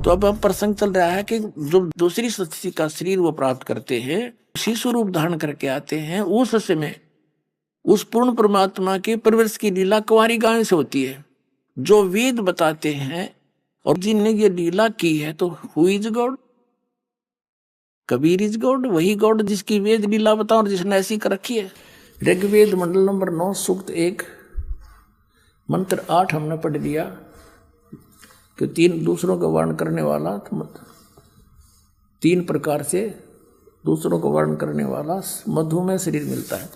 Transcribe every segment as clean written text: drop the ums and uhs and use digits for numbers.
तो अब प्रसंग चल रहा है कि जो दूसरी सृष्टि का शरीर वो प्राप्त करते हैं, शिशु रूप धारण करके आते हैं, उस समय उस पूर्ण परमात्मा के परवरिश की लीला कुंवारी गाय से होती है, जो वेद बताते हैं। और जिनने ये लीला की है, तो who is god? Kabir is God, वही गॉड जिसकी वेद लीला बताओ और जिसने ऐसी कर रखी है। ऋग्वेद मंडल नंबर 9 सूक्त 1 मंत्र 8 हमने पढ़ दिया कि 3 दूसरों का वर्ण करने वाला, 3 प्रकार से दूसरों को वर्ण करने वाला मधुमेह शरीर मिलता है।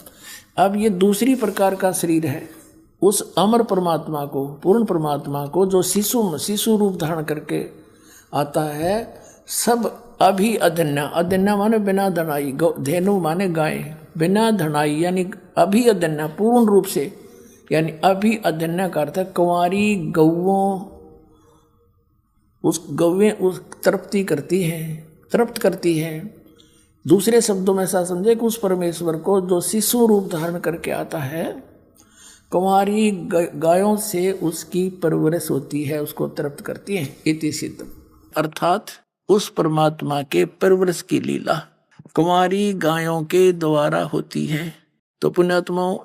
अब ये दूसरी प्रकार का शरीर है उस अमर परमात्मा को, पूर्ण परमात्मा को, जो शिशु रूप धारण करके आता है। सब अभी अधन्या, अधन्या माने बिना धनाई, धेनु माने गाय, बिना धनाई यानी अभी अधन्या, पूर्ण रूप से, यानी अभी अधन्या का अर्थ है कुंवारी गौओं, उस गौवें उस तृप्ति करती हैं, तृप्त करती हैं। दूसरे शब्दों में ऐसा समझे कि उस परमेश्वर को जो शिशु रूप धारण करके आता है, कुंवारी गायों से उसकी परवरिश होती है, उसको तृप्त करती है। इति सिद्ध, अर्थात उस परमात्मा के परवरिश की लीला कुंवारी गायों के द्वारा होती है। तो पुण्यात्माओं,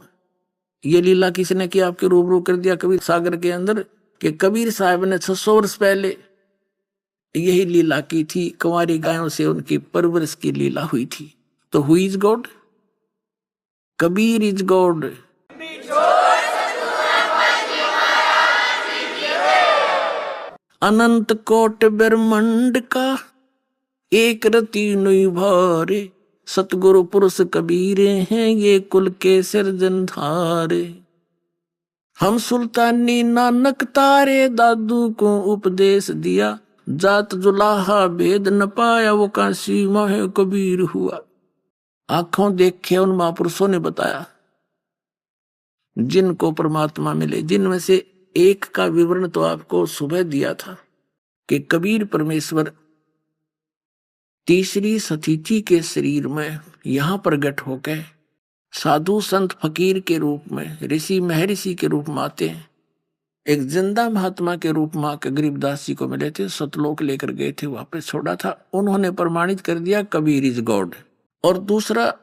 ये लीला किसने की? आपके रूबरू कर दिया कबीर सागर के अंदर कि कबीर साहब ने 600 वर्ष पहले यही लीला की थी, कुंवारी गायों से उनकी परवरिश की लीला हुई थी। तो who is god? Kabir is god. अनंत कोट ब्रह्मांड का एक रति नुई भारे, सतगुरु पुरुष कबीरे हैं ये कुल के सिरजनधारे। हम सुल्तानी नानक तारे, दादू को उपदेश दिया, जात जुलाहा भेद न पाया, वो काशी माहे कबीर हुआ। आंखों देखे उन महापुरुषों ने बताया जिनको परमात्मा मिले, जिनमें से एक का विवरण तो आपको सुबह दिया था कि कबीर परमेश्वर तीसरी सतीची के शरीर में यहां प्रकट होकर साधु संत फकीर के रूप में, ऋषि महर्षि के रूप में आते हैं। एक जिंदा महात्मा के रूप में आकर गरीबदास जी को मिले थे, सतलोक लेकर गए थे, वापस छोड़ा था, उन्होंने प्रमाणित कर दिया कबीर इज गॉड। और दूसरा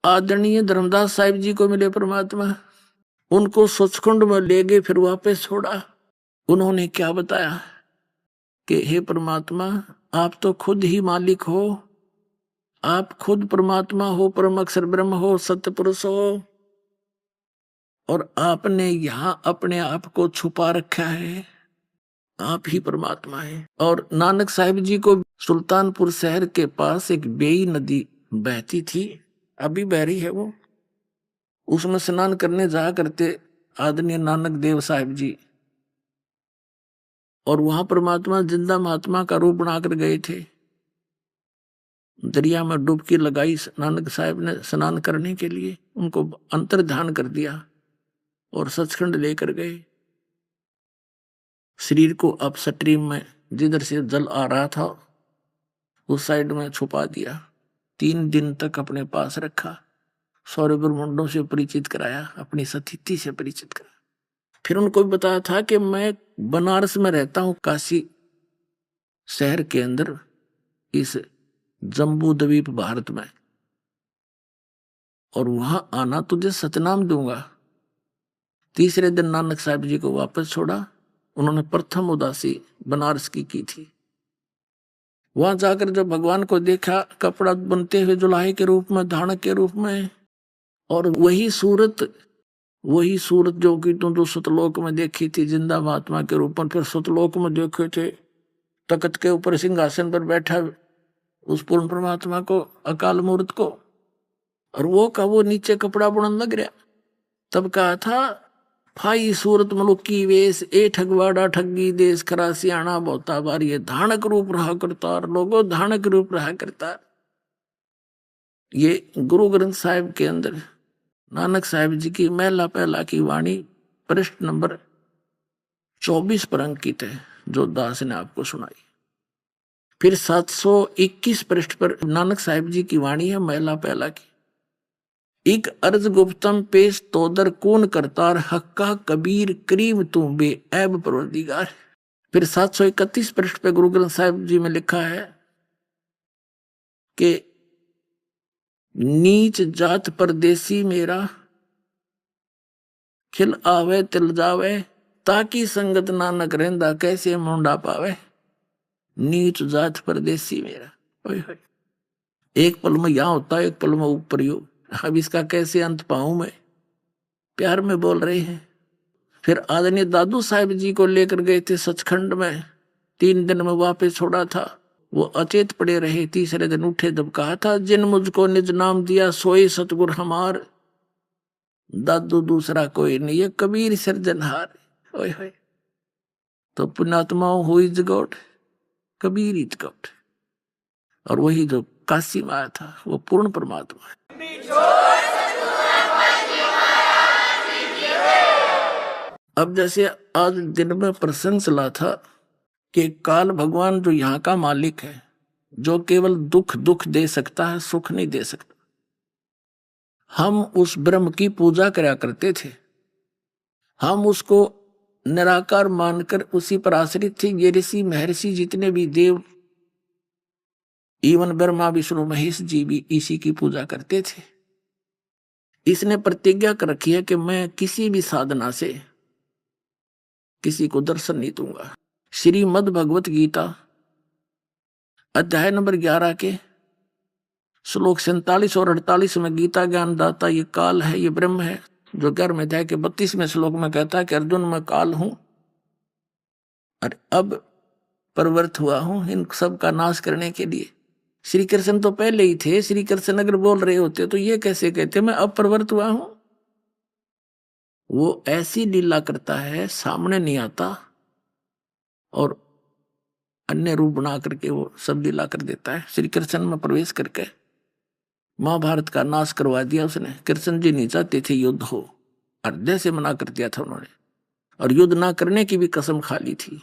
आदरणीय धर्मदास साहिब जी को मिले परमात्मा, उनको सचखंड में ले गए, फिर वापस छोड़ा। उन्होंने क्या बताया कि हे परमात्मा, आप तो खुद ही मालिक हो, आप खुद परमात्मा हो, परम अक्षर ब्रह्म हो, सत्य पुरुष हो, और आपने यहां अपने आप को छुपा रखा है, आप ही परमात्मा है। और नानक साहिब जी को सुल्तानपुर शहर के पास एक बेई नदी बहती थी, अभी बह रही है वो, उसमें स्नान करने जाया करते आदरणीय नानक देव साहिब जी। और वहां परमात्मा जिंदा महात्मा का रूप बनाकर गए थे। दरिया में डुबकी लगाई नानक साहिब ने स्नान करने के लिए, उनको अंतर ध्यान कर दिया और सचखंड लेकर गए। शरीर को अपस्ट्रीम में, जिधर से जल आ रहा था उस साइड में छुपा दिया। 3 दिन तक अपने पास रखा, सौर्य ब्रह्मांडों से परिचित कराया, अपनी सतीति से परिचित कराया। फिर उनको भी बताया था कि मैं बनारस में रहता हूं, काशी शहर के अंदर, इस जम्बू द्वीप भारत में, और वहां आना तुझे सतनाम दूंगा। तीसरे दिन नानक साहब जी को वापस छोड़ा। उन्होंने प्रथम उदासी बनारस की थी। वहां जाकर जब भगवान को देखा, कपड़ा बनते हुए जुलाहे के रूप में, धानक के रूप में, और वही सूरत जो कि तुम जो सतलोक में देखी थी जिंदा महात्मा के रूप में, फिर सतलोक में देखे थे तख्त के ऊपर सिंहासन पर बैठा उस पूर्ण परमात्मा को, अकाल मूर्त को, और वो नीचे कपड़ा बुनने लग रहा। तब कहा था, फाई सूरत मलुकी वेश, ए ठगवाड़ा ठगी देश, खरा सियाणा बहुता बार, ये धानक रूप रहा करता, लोगो धानक रूप रहा करता। ये गुरु ग्रंथ साहिब के अंदर नानक साहिब जी की महला पहला की वाणी पृष्ठ नंबर 24 पर अंकित है, जो दास ने आपको सुनाई। फिर 721 पृष्ठ पर नानक साहिब जी की वाणी है महला पहला की। एक अर्ज गुप्तम पेश तोदर कौन करतार, हक्का कबीर करीम तू बे ऐब परवरदिगार। फिर 731 पृष्ठ पे गुरु ग्रंथ साहिब जी में लिखा है कि नीच जात परदेसी मेरा, खिल आवे तिल जावे, ताकि संगत नानक रहंदा कैसे मुंडा पावे। नीच जात परदेसी मेरा, ओए होए। एक पल में यहां होता है, एक पल में ऊपर यू। अब इसका कैसे अंत पाऊं मैं? प्यार में बोल रहे हैं। फिर आदरणीय दादू साहिब जी को लेकर गए थे सचखंड में, 3 दिन में वापस छोड़ा था। वो अचेत पड़े रहे, तीसरे दिन उठे जब कहा था, जिन मुझको निज नाम दिया सोई सतगुर हमार, दादू दूसरा कोई नहीं है कबीर सिरजनहार। ओए होए। तो पुण्यात्माओं हुई जगोट, कबीर ही जगोट। और वही जो काशी में आया था वो पूर्ण परमात्मा है। अब जैसे आज दिन में प्रसंग चला था कि काल भगवान जो यहाँ का मालिक है, जो केवल दुख दे सकता है, सुख नहीं दे सकता। हम उस ब्रह्म की पूजा करा करते थे, हम उसको निराकार मानकर उसी पर आश्रित थे। ये ऋषि महर्षि जितने भी देव, इवन ब्रह्मा विष्णु महेश जी भी इसी की पूजा करते थे। इसने प्रतिज्ञा कर रखी है कि मैं किसी भी साधना से किसी को दर्शन नहीं दूंगा। श्रीमद् भगवत गीता अध्याय नंबर 11 के श्लोक 47 और 48 में गीता ज्ञान दाता ये काल है, ये ब्रह्म है। जो 11वें अध्याय के 32वें श्लोक में कहता है कि अर्जुन मैं काल हूं और अब प्रवृत्त हुआ हूं इन सब का नाश करने के लिए। श्री कृष्ण तो पहले ही थे। श्री कृष्ण अगर बोल रहे होते तो ये कैसे कहते मैं अब प्रवृत्त हुआ हूं? वो ऐसी लीला करता है, सामने नहीं आता और अन्य रूप बना करके वो सब लीला कर देता है। श्री कृष्ण में प्रवेश करके महाभारत का नाश करवा दिया उसने। कृष्ण जी नहीं चाहते थे युद्ध हो, हृदय से मना कर दिया था उन्होंने, और युद्ध ना करने की भी कसम खा ली थी।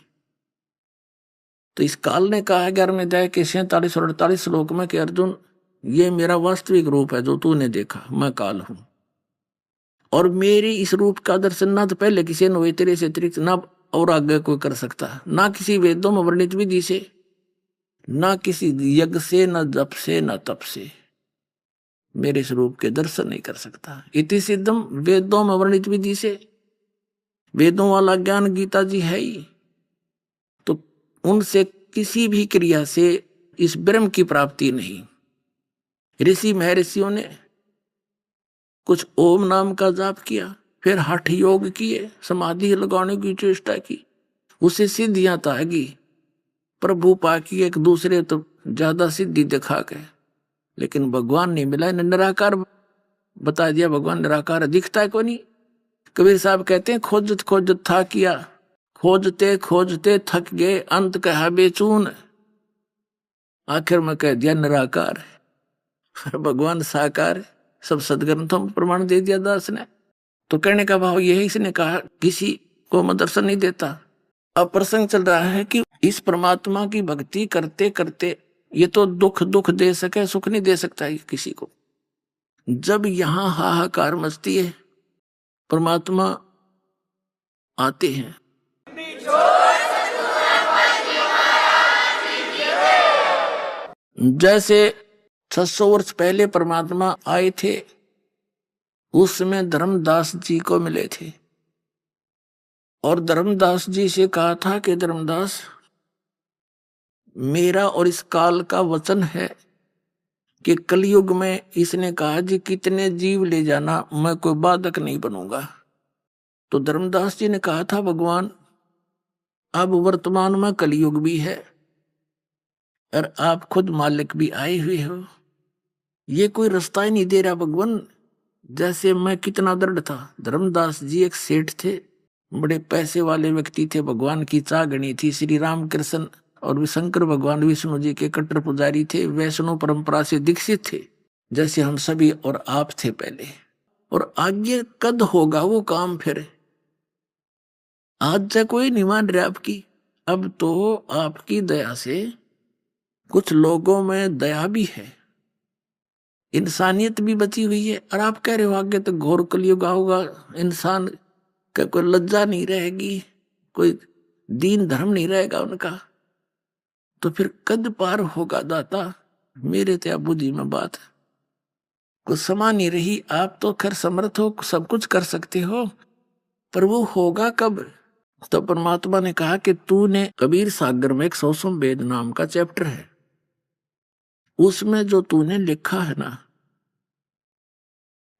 तो इस काल ने कहा 11वें अध्याय के 47 और 48 श्लोक में कि अर्जुन ये मेरा वास्तविक रूप है जो तूने देखा, मैं काल हूं। और मेरी इस रूप का दर्शन ना तो पहले किसी ने हुए तेरे से अतिरिक्त, ना और आगे कोई कर सकता, ना किसी वेदों में वर्णित विधि से, ना किसी यज्ञ से, ना जप से, ना तप से मेरे स्वरूप के दर्शन नहीं कर सकता। इति सिद्धम, वेदों में वर्णित विधि से, वेदों वाला ज्ञान गीता जी है ही। तो उनसे किसी भी क्रिया से इस ब्रह्म की प्राप्ति नहीं। ऋषि महर्षियों ने कुछ ओम नाम का जाप किया, फिर हठ योग किए, समाधि लगाने की चेष्टा की, उसे सिद्धियां तागी, प्रभु पाकी एक दूसरे तो ज्यादा सिद्धि दिखा गए, लेकिन भगवान नहीं मिला। इन्हें निराकार बता दिया। भगवान निराकार दिखता है कोई नहीं। कबीर साहब कहते हैं खोजत खोजत था किया, खोजते खोजते थक गए, अंत कहा बेचून, आखिर में कह दिया निराकार है। भगवान साकार है। सब सदग्रंथों में प्रमाण दे दिया दास ने। तो कहने का भाव यह है, इसने कहा किसी को मैं दर्शन नहीं देता। अब प्रसंग चल रहा है कि इस परमात्मा की भक्ति करते करते ये तो दुख दे सके, सुख नहीं दे सकता है किसी को। जब यहां हाहाकार मचती है, परमात्मा आते हैं। जैसे 600 वर्ष पहले परमात्मा आए थे, उस समय धर्मदास जी को मिले थे और धर्मदास जी से कहा था कि धर्मदास मेरा और इस काल का वचन है कि कलयुग में इसने कहा जी कितने जीव ले जाना, मैं कोई बाधक नहीं बनूंगा। तो धर्मदास जी ने कहा था भगवान अब वर्तमान में कलयुग भी है और आप खुद मालिक भी आए हुए हो, ये कोई रास्ता ही नहीं दे रहा भगवान। जैसे मैं कितना दृढ़ था। धर्मदास जी एक सेठ थे, बड़े पैसे वाले व्यक्ति थे, भगवान की चाह गणी थी। श्री राम कृष्ण और शंकर भगवान विष्णु जी के कट्टर पुजारी थे, वैष्णव परंपरा से दीक्षित थे, जैसे हम सभी और आप थे पहले। और आगे कद होगा वो काम फिर। आज से कोई नहीं मान रहा आपकी। अब तो आपकी दया से कुछ लोगों में दया भी है, इंसानियत भी बची हुई है। और आप कह रहे हो आगे तो घोर कलयुग होगा, इंसान का कोई लज्जा नहीं रहेगी, कोई दीन धर्म नहीं रहेगा उनका, तो फिर कद पार होगा दाता। मेरे त्या बुद्धि में बात कुछ समा नहीं रही। आप तो खैर समर्थ हो, सब कुछ कर सकते हो, पर वो होगा कब? तो परमात्मा ने कहा कि तूने कबीर सागर में एक 100 वेद नाम का चैप्टर है, उसमें जो तूने लिखा है ना,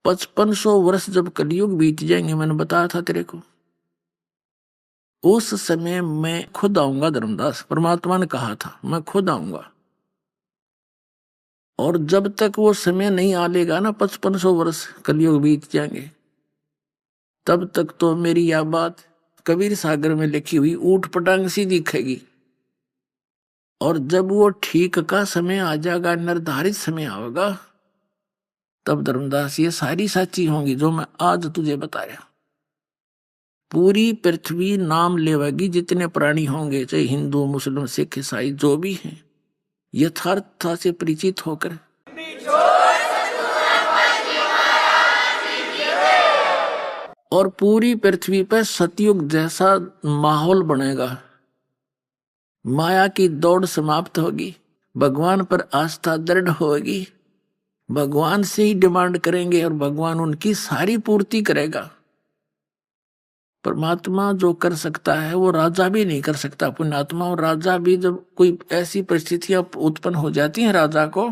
5500 वर्ष जब कलयुग बीत जाएंगे, मैंने बताया था तेरे को, उस समय मैं खुद आऊंगा धर्मदास। परमात्मा ने कहा था मैं खुद आऊंगा, और जब तक वो समय नहीं आलेगा ना, 5500 वर्ष कलयुग बीत जाएंगे, तब तक तो मेरी यह बात कबीर सागर में लिखी हुई ऊट पटांग सी दिखेगी। और जब वो ठीक का समय आ जाएगा, निर्धारित समय आएगा, तब धर्मदास ये सारी सच्ची होंगी जो मैं आज तुझे बताया। पूरी पृथ्वी नाम लेवेगी, जितने प्राणी होंगे, चाहे हिंदू मुस्लिम सिख ईसाई जो भी हैं, यथार्थता से परिचित होकर और पूरी पृथ्वी पर सतयुग जैसा माहौल बनेगा। माया की दौड़ समाप्त होगी, भगवान पर आस्था दृढ़ होगी, भगवान से ही डिमांड करेंगे और भगवान उनकी सारी पूर्ति करेगा। परमात्मा जो कर सकता है वो राजा भी नहीं कर सकता। पुण्यात्मा और राजा भी, जब कोई ऐसी परिस्थितियां उत्पन्न हो जाती हैं राजा को,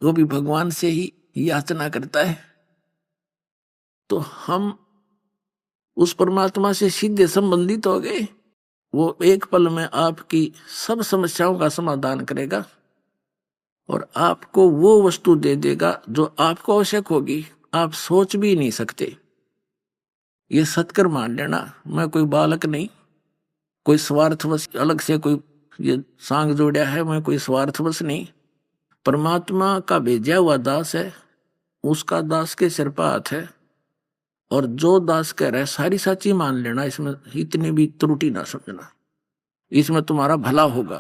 वो भी भगवान से ही याचना करता है। तो हम उस परमात्मा से सीधे संबंधित हो गए। वो एक पल में आपकी सब समस्याओं का समाधान करेगा और आपको वो वस्तु दे देगा जो आपको आवश्यक होगी, आप सोच भी नहीं सकते। ये सत्कर मान लेना, मैं कोई बालक नहीं, कोई स्वार्थवश अलग से कोई ये सांग जोड़ा है, मैं कोई स्वार्थवश नहीं, परमात्मा का भेजा हुआ दास है, उसका दास के सिर पर हाथ है, और जो दास कह रहा है सारी सच्ची मान लेना, इसमें इतनी भी त्रुटि ना समझना, इसमें तुम्हारा भला होगा।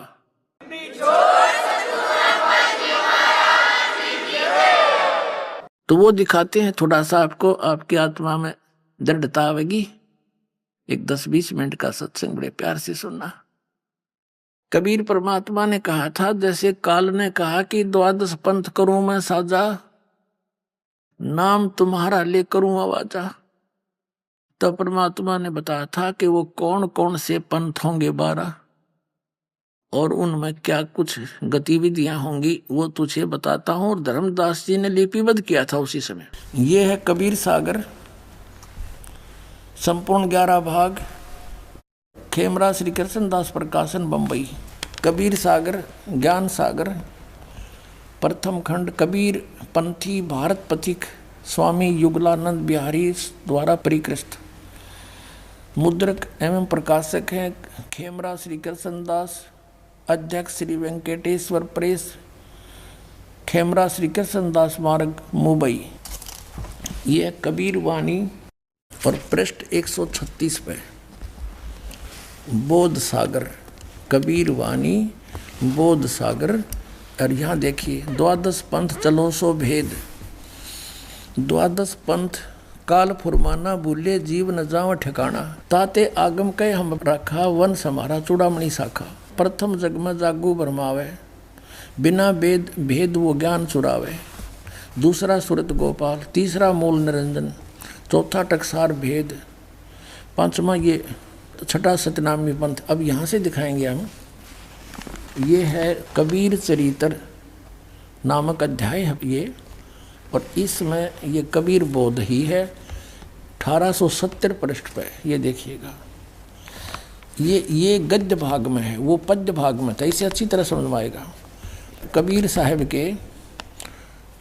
तो वो दिखाते हैं, थोड़ा सा आपको आपकी आत्मा में दृढ़ता आवेगी। एक 10-20 मिनट का सत्संग बड़े प्यार से सुनना। कबीर परमात्मा ने कहा था, जैसे काल ने कहा कि 12 पंथ करूं मैं साजा, नाम तुम्हारा ले करूं आवाजा, तो परमात्मा ने बताया था कि वो कौन कौन से पंथ होंगे 12 और उनमें क्या कुछ गतिविधियां होंगी, वो तुझे बताता हूं। और धर्मदास जी ने लिपिबद्ध किया था उसी समय। ये है कबीर सागर, संपूर्ण 11 भाग, खेमरा श्री कृष्णदास प्रकाशन बंबई। कबीर सागर, ज्ञान सागर, प्रथम खंड, कबीर पंथी भारत पथिक, स्वामी युगलानंद बिहारी द्वारा परिकृत। मुद्रक एवं प्रकाशक हैं खेमरा श्री कृष्णदास, अध्यक्ष श्री वेंकटेश्वर प्रेस, खेमरा श्री कृष्णदास मार्ग मुंबई। ये कबीर वाणी और पृष्ठ 136 पे बोध सागर, कबीर वाणी बोध सागर। और यहाँ देखिए, 12 पंथ चलो सो भेद, 12 पंथ काल फुरमाना, भूले जीव न जाव ठिकाना, ताते आगम कह हम रखा, वन समारा चूड़ामणि शाखा। प्रथम जग में जागू भरमावे, बिना भेद भेद वो ज्ञान चुरावे, दूसरा सुरत गोपाल, तीसरा मूल निरंजन, चौथा टकसार भेद, पांचवा ये छठा सतनामी पंथ। अब यहाँ से दिखाएंगे हम। ये है कबीर चरित्र नामक अध्याय है ये, और इसमें ये कबीर बोध ही है, 1870 पृष्ठ पे। ये देखिएगा, ये गद्य भाग में है, वो पद्य भाग में था, इसे अच्छी तरह समझ में आएगा। कबीर साहब के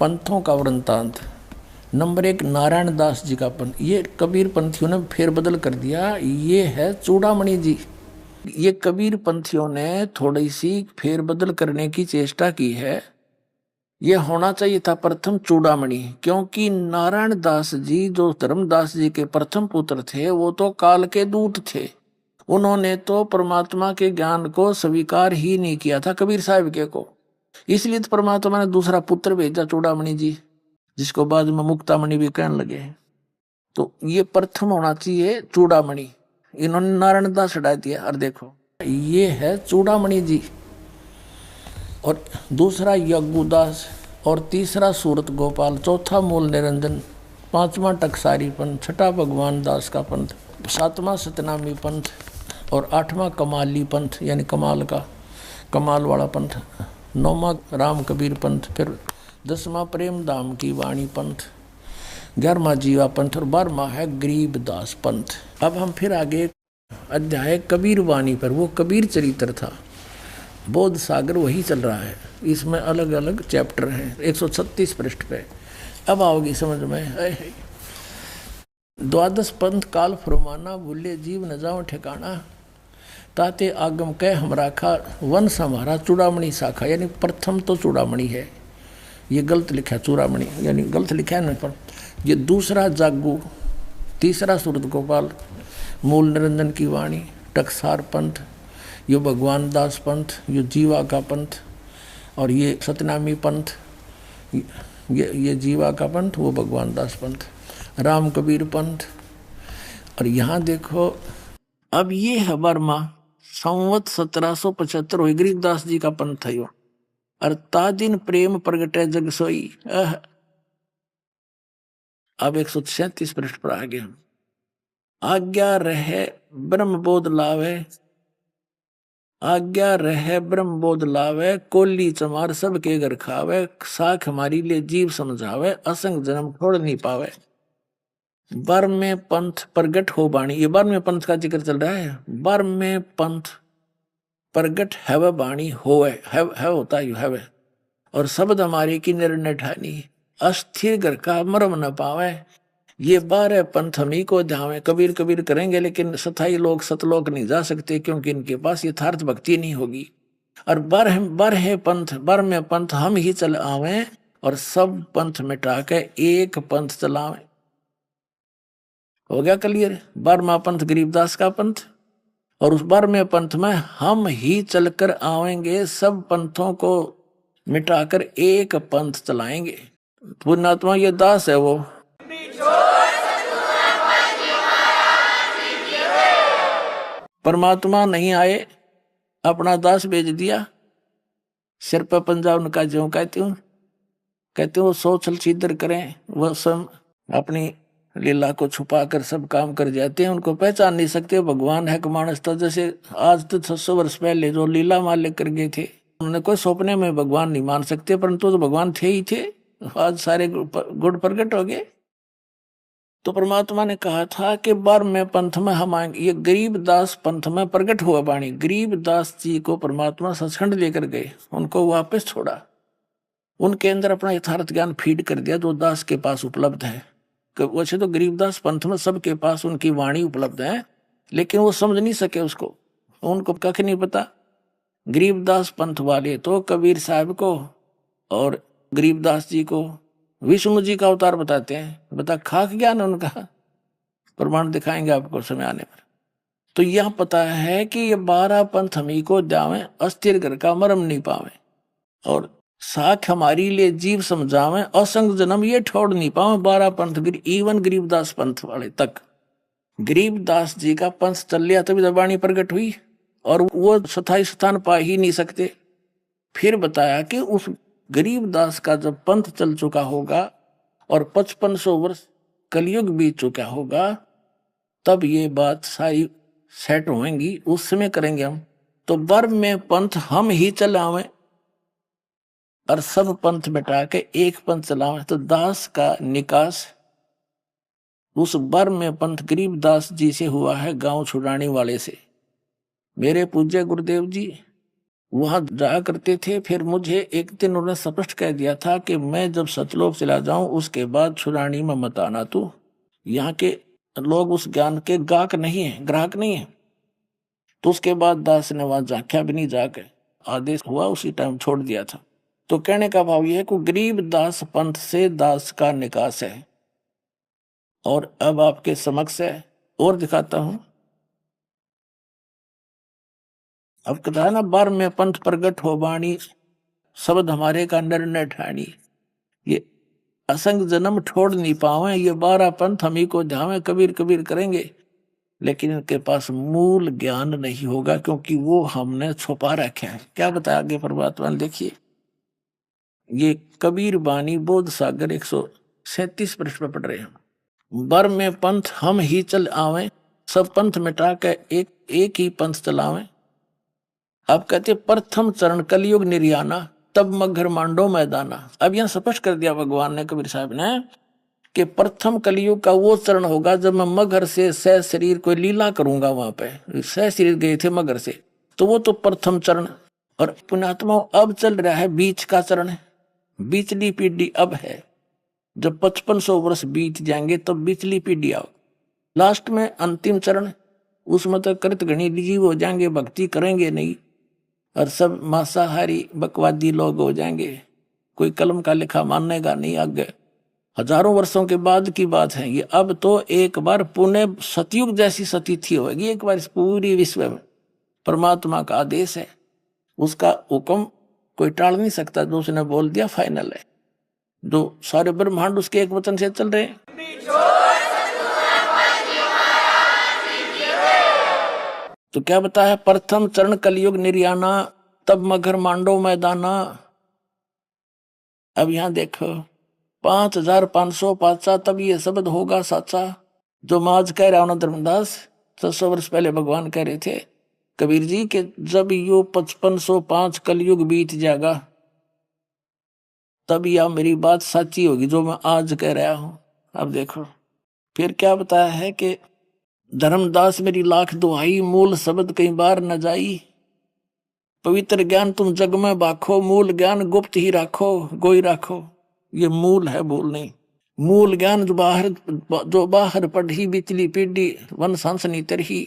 पंथों का वृंतांत। नंबर 1, नारायण दास जी का पंथ। ये कबीर पंथियों ने फेरबदल कर दिया। ये है चूड़ामणि जी। ये कबीर पंथियों ने थोड़ी सी फेरबदल करने की चेष्टा की है। ये होना चाहिए था प्रथम चूड़ामणि, क्योंकि नारायण दास जी जो धर्मदास जी के प्रथम पुत्र थे, वो तो काल के दूत थे। उन्होंने तो परमात्मा के ज्ञान को स्वीकार ही नहीं किया था कबीर साहब के को, इसलिए तो परमात्मा ने दूसरा पुत्र भेजा चूड़ामणि जी, जिसको बाद में मुक्तामणि भी कहने लगे। तो ये प्रथम होना चाहिए चूड़ामणि, इन्होंने नारायण दास हटा दिया। और देखो ये है चूड़ामणि जी, और दूसरा यज्ञुदास, और तीसरा सूरत गोपाल, चौथा मूल निरंजन, पांचवा टकसारी पंथ, छठा भगवान दास का पंथ, सातवां सतनामी पंथ, और आठवां कमाली पंथ यानी कमाल का, कमाल वाला पंथ, नौवां राम कबीर पंथ, फिर 10वां प्रेम धाम की वाणी पंथ, 11वां जीवा पंथ, और 12वां है गरीब दास पंथ। अब हम फिर आगे अध्याय कबीर वाणी पर, वो कबीर चरित्र था, बोध सागर वही चल रहा है, इसमें अलग अलग चैप्टर हैं 136 पृष्ठ पे। अब आओगी समझ में। द्वादश पंथ काल फरमाना, भूले जीव न जाओ ठिकाना, ताते आगम कह हम राखा, वंश हमारा चूड़ामणि शाखा। यानी प्रथम तो चूड़ामणि है, ये गलत लिखा चूड़ामणि, यानी गलत लिखा है ना, पर ये दूसरा जागू, तीसरा सूरत गोपाल, मूल निरंजन की वाणी, टकसार पंथ, ये भगवान दास पंथ, ये जीवा का पंथ, और ये सतनामी पंथ, ये जीवा का पंथ, वो भगवान दास पंथ, राम कबीर पंथ। और यहाँ देखो अब ये है बर्मा, संवत 1775 हुई, गरीबदास जी का पंथ था यो। और तादिन प्रेम प्रगटे जग सोई। अब 137 पृष्ठ पर आ गए हम। आज्ञा रहे ब्रह्म बोध लावे, आज्ञा रहे ब्रह्म बोध लावे, कोली चमार सबके घर खावे, साख हमारी ले जीव समझावे, असंग जन्म छोड़ नहीं पावे। बर्म में पंथ प्रगट हो बाणी, ये बर्म में पंथ का जिक्र चल रहा है। बर्म में पंथ प्रगट है बाणी होवे, है होता यू है, और शब्द हमारे की निर्णय ठानी, अस्थिर घर का मरम न पावे। ये 12 पंथ हम ही को ध्यावे, कबीर कबीर करेंगे लेकिन सथाई लोग सतलोक नहीं जा सकते, क्योंकि इनके पास यथार्थ भक्ति नहीं होगी। और बर पंथ, बर में पंथ हम ही चल आवे, और सब पंथ मिटा के एक पंथ चलावे। हो गया क्लियर। बारहवां पंथ गरीबदास का पंथ, और उस 12वें पंथ में हम ही चलकर आवेंगे, सब पंथों को मिटाकर एक पंथ चलाएंगे। पुण्यात्मा ये दास है वो, परमात्मा नहीं आए, अपना दास भेज दिया, सिर पर पंजा उनका, जो कहती हूँ वो सोचल छिद्र करें, वह सब अपनी लीला को छुपा कर सब काम कर जाते हैं, उनको पहचान नहीं सकते भगवान है मानस था। जैसे आज तो 600 वर्ष पहले जो लीला मालिक कर गए थे, उन्होंने कोई सपने में भगवान नहीं मान सकते, परंतु तो भगवान थे ही थे। आज सारे गुण प्रकट हो गए। तो परमात्मा ने कहा था कि 12वें पंथ में हम आएंगे। ये गरीबदास पंथ में प्रकट हुआ वाणी। गरीबदास जी को परमात्मा सचखंड लेकर गए, उनको वापस छोड़ा, उनके अंदर अपना यथार्थ ज्ञान फीड कर दिया जो दास के पास उपलब्ध है। वैसे तो गरीबदास पंथ में सबके पास उनकी वाणी उपलब्ध है, लेकिन वो समझ नहीं सके उसको, उनको कख नहीं पता। गरीबदास पंथ वाले तो कबीर साहब को और गरीबदास जी को विष्णु जी का अवतार बताते हैं। बता खाक ज्ञान उनका, प्रमाण दिखाएंगे आपको समय आने पर। तो यह पता है कि ये 12 पंथ हमी को जावे, अस्थिर घर का मरम नहीं पावे, और साख हमारी ले जीव समझावे, असंग जन्म ये छोड़ नहीं पावे। 12 पंथ, इवन गरीबदास पंथ वाले तक। गरीबदास जी का पंथ चल लिया तभी वाणी प्रकट हुई, और वो स्थायी स्थान पा ही नहीं सकते। फिर बताया कि उस गरीबदास का जब पंथ चल चुका होगा और 5500 वर्ष कलयुग बीत चुका होगा, तब ये बात सारी सेट होंगी, उस समय करेंगे हम। तो बर्म में पंथ हम ही चलावे और सब पंथ मिटा के एक पंथ चलावे। तो दास का निकास उस बर्म में पंथ गरीबदास जी से हुआ है, गांव छुड़ाने वाले से। मेरे पूज्य गुरुदेव जी वहां जाया करते थे। फिर मुझे एक दिन उन्होंने स्पष्ट कह दिया था कि मैं जब सतलोक चला जाऊं उसके बाद छुड़ानी में मत आना। तू यहाँ के लोग उस ज्ञान के गाहक नहीं है, ग्राहक नहीं है। तो उसके बाद दास ने वहां झांक्या भी नहीं, जाकर आदेश हुआ उसी टाइम छोड़ दिया था। तो कहने का भाव यह है कि गरीब दास पंथ से दास का निकास है। और अब आपके समक्ष है और दिखाता हूं। अब कहता है ना, 12वें पंथ प्रगट हो बाणी, शब्द हमारे का निर्णय ठानी। ये असंग जन्म छोड़ नहीं पावे, ये 12 पंथ हम ही को ध्यावे, कबीर कबीर करेंगे लेकिन इनके पास मूल ज्ञान नहीं होगा, क्योंकि वो हमने छुपा रखे हैं। क्या बताया आगे परमात्मा ने, देखिए ये कबीर बानी बोध सागर 137 पृष्ठ पर पढ़ रहे हैं। बर में पंथ हम ही चल आवे, सब पंथ मिटा के एक एक ही पंथ चलावे। अब कहते प्रथम चरण कलयुग निर्याना, तब मगर मांडो मैदाना। अब यहां स्पष्ट कर दिया भगवान ने, कबीर साहब ने, कि प्रथम कलयुग का वो चरण होगा जब मैं मगर से सह शरीर को लीला करूंगा। वहां पे सह शरीर गए थे मगर से, तो वो तो प्रथम चरण। और पुण्यात्मा अब चल रहा है बीच का चरण है, बीचली पीढ़ी अब है। जब 5500 वर्ष बीत जाएंगे तब बीचली पीढ़ी आओ। लास्ट में अंतिम चरण, उसमें तो कृत गणी जीव हो जाएंगे, भक्ति करेंगे नहीं, और सब मांसाहारी बकवादी लोग हो जाएंगे। कोई कलम का लिखा मानेगा नहीं। आगे हजारों वर्षों के बाद की बात है ये। अब तो एक बार पुनः सतयुग जैसी सतिथि होगी एक बार इस पूरी विश्व में। परमात्मा का आदेश है, उसका हुक्म कोई टाल नहीं सकता। जो उसने बोल दिया फाइनल है। जो सारे ब्रह्मांड उसके एक वचन से चल रहे हैं। तो क्या बताया, प्रथम चरण कलयुग निर्याना, तब मगर मांडो मैदाना। अब यहां देखो 5505 तब ये शब्द होगा साचा, जो मैं आज कह रहा हूं ना धर्मदास। 600 वर्ष पहले भगवान कह रहे थे कबीर जी के जब यो 5505 कलयुग बीत जाएगा तब यह मेरी बात सच्ची होगी जो मैं आज कह रहा हूं। अब देखो फिर क्या बताया है कि धर्मदास मेरी लाख दुहाई, मूल शब्द कई बार न जाई। पवित्र ज्ञान तुम जग में बाखो, मूल ज्ञान गुप्त ही राखो, गोई राखो। ये मूल है, भूल नहीं। मूल ज्ञान जो बाहर पढ़ी बिचली पीढ़ी वन सांसनी तरही।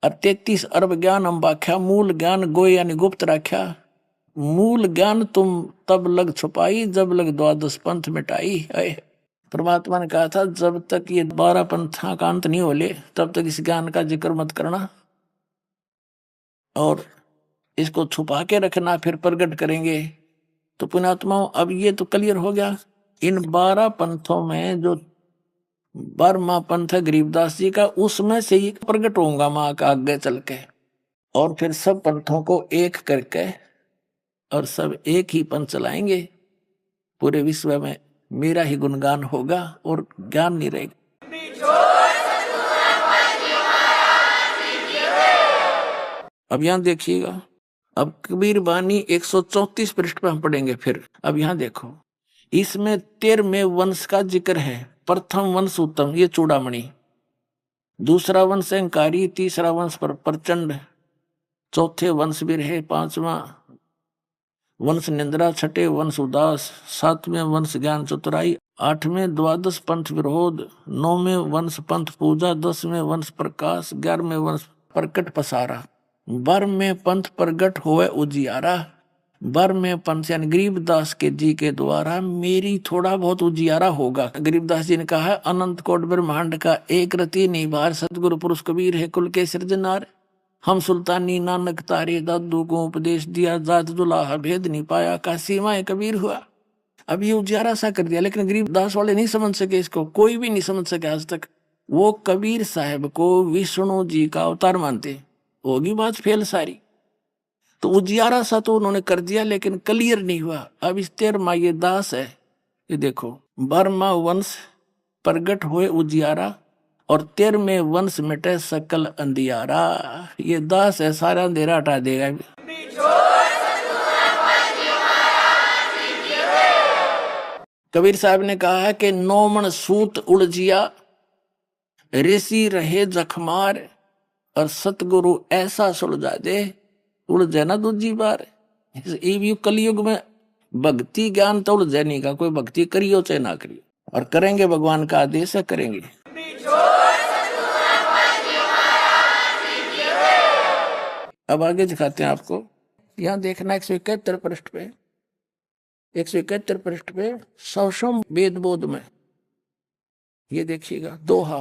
और 33 अरब ज्ञान हम बाख्या, मूल ज्ञान गोई यानी गुप्त राख्या। मूल ज्ञान तुम तब लग छुपाई, जब लग द्वादश पंथ मिटाई। परमात्मा ने कहा था जब तक ये 12 पंथा का अंत नहीं हो ले तब तक इस ज्ञान का जिक्र मत करना, और इसको छुपा के रखना, फिर प्रकट करेंगे। तो पुण्यात्माओं अब ये तो क्लियर हो गया। इन 12 पंथों में जो 12वां पंथ है गरीबदास जी का, उसमें से ही प्रकट होऊंगा मां का आगे चल के। और फिर सब पंथों को एक करके और सब एक ही पंथ चलाएंगे। पूरे विश्व में मेरा ही गुणगान होगा और ज्ञान नहीं रहेगा। अब यहां देखिएगा, अब कबीर बानी 134 पृष्ठ पर हम पढ़ेंगे। फिर अब यहां देखो, इसमें 13वें वंश का जिक्र है। प्रथम वंश उत्तम, ये चूड़ामणि। दूसरा वंश अहंकारी, तीसरा वंश पर प्रचंड, चौथे वंश बिरहे, पांचवा वंश निंद्रा, छठे वंश उदास, सातवें वंश ज्ञान चतुराई, आठवें द्वादश पंथ विरोध, नौवें वंश पंथ पूजा, 10वें वंश प्रकाश, 11वें वंश प्रकट पसारा, 12वें पंथ प्रगट होए उजियारा। 12वें पंथ यानी गरीबदास के जी के द्वारा मेरी थोड़ा बहुत उजियारा होगा। गरीबदास जी ने कहा है अनंत कोट ब्रह्मांड का एक रति निभार, सतगुरु पुरुष कबीर है कुल के सृजनार। हम सुल्तानी नानक तारे, दादू को उपदेश दिया, जात दुलाहा भेद नहीं पाया, का सीमाएं कबीर हुआ। अब ये उजियारा सा कर दिया, लेकिन गरीबदास वाले नहीं समझ सके इसको, कोई भी नहीं समझ सके आज तक। वो कबीर साहब को विष्णु जी का अवतार मानते, होगी बात फेल सारी। तो उजियारा सा तो उन्होंने कर दिया, लेकिन क्लियर नहीं हुआ। अब इस 13वां ये दास है, ये देखो 12वां वंश प्रगट हुए उजियारा, और 13वें वंश मिटे सकल अंधियारा। ये दास है, सारा अंधेरा हटा देगा। कबीर साहब ने कहा है कि 9 मन सूत उलझिया, ऋषि रहे जखमार, और सतगुरु ऐसा सुलझा दे उलझे ना दूजी बार। कलयुग में भक्ति ज्ञान तो उलझे नहीं का, कोई भक्ति करियो चाहे ना करियो, और करेंगे भगवान का आदेश है करेंगे। अब आगे दिखाते हैं आपको, यहां देखना 171 पृष्ठ पे, 171 पृष्ठ पे सौषम वेद बोध में ये देखिएगा दोहा।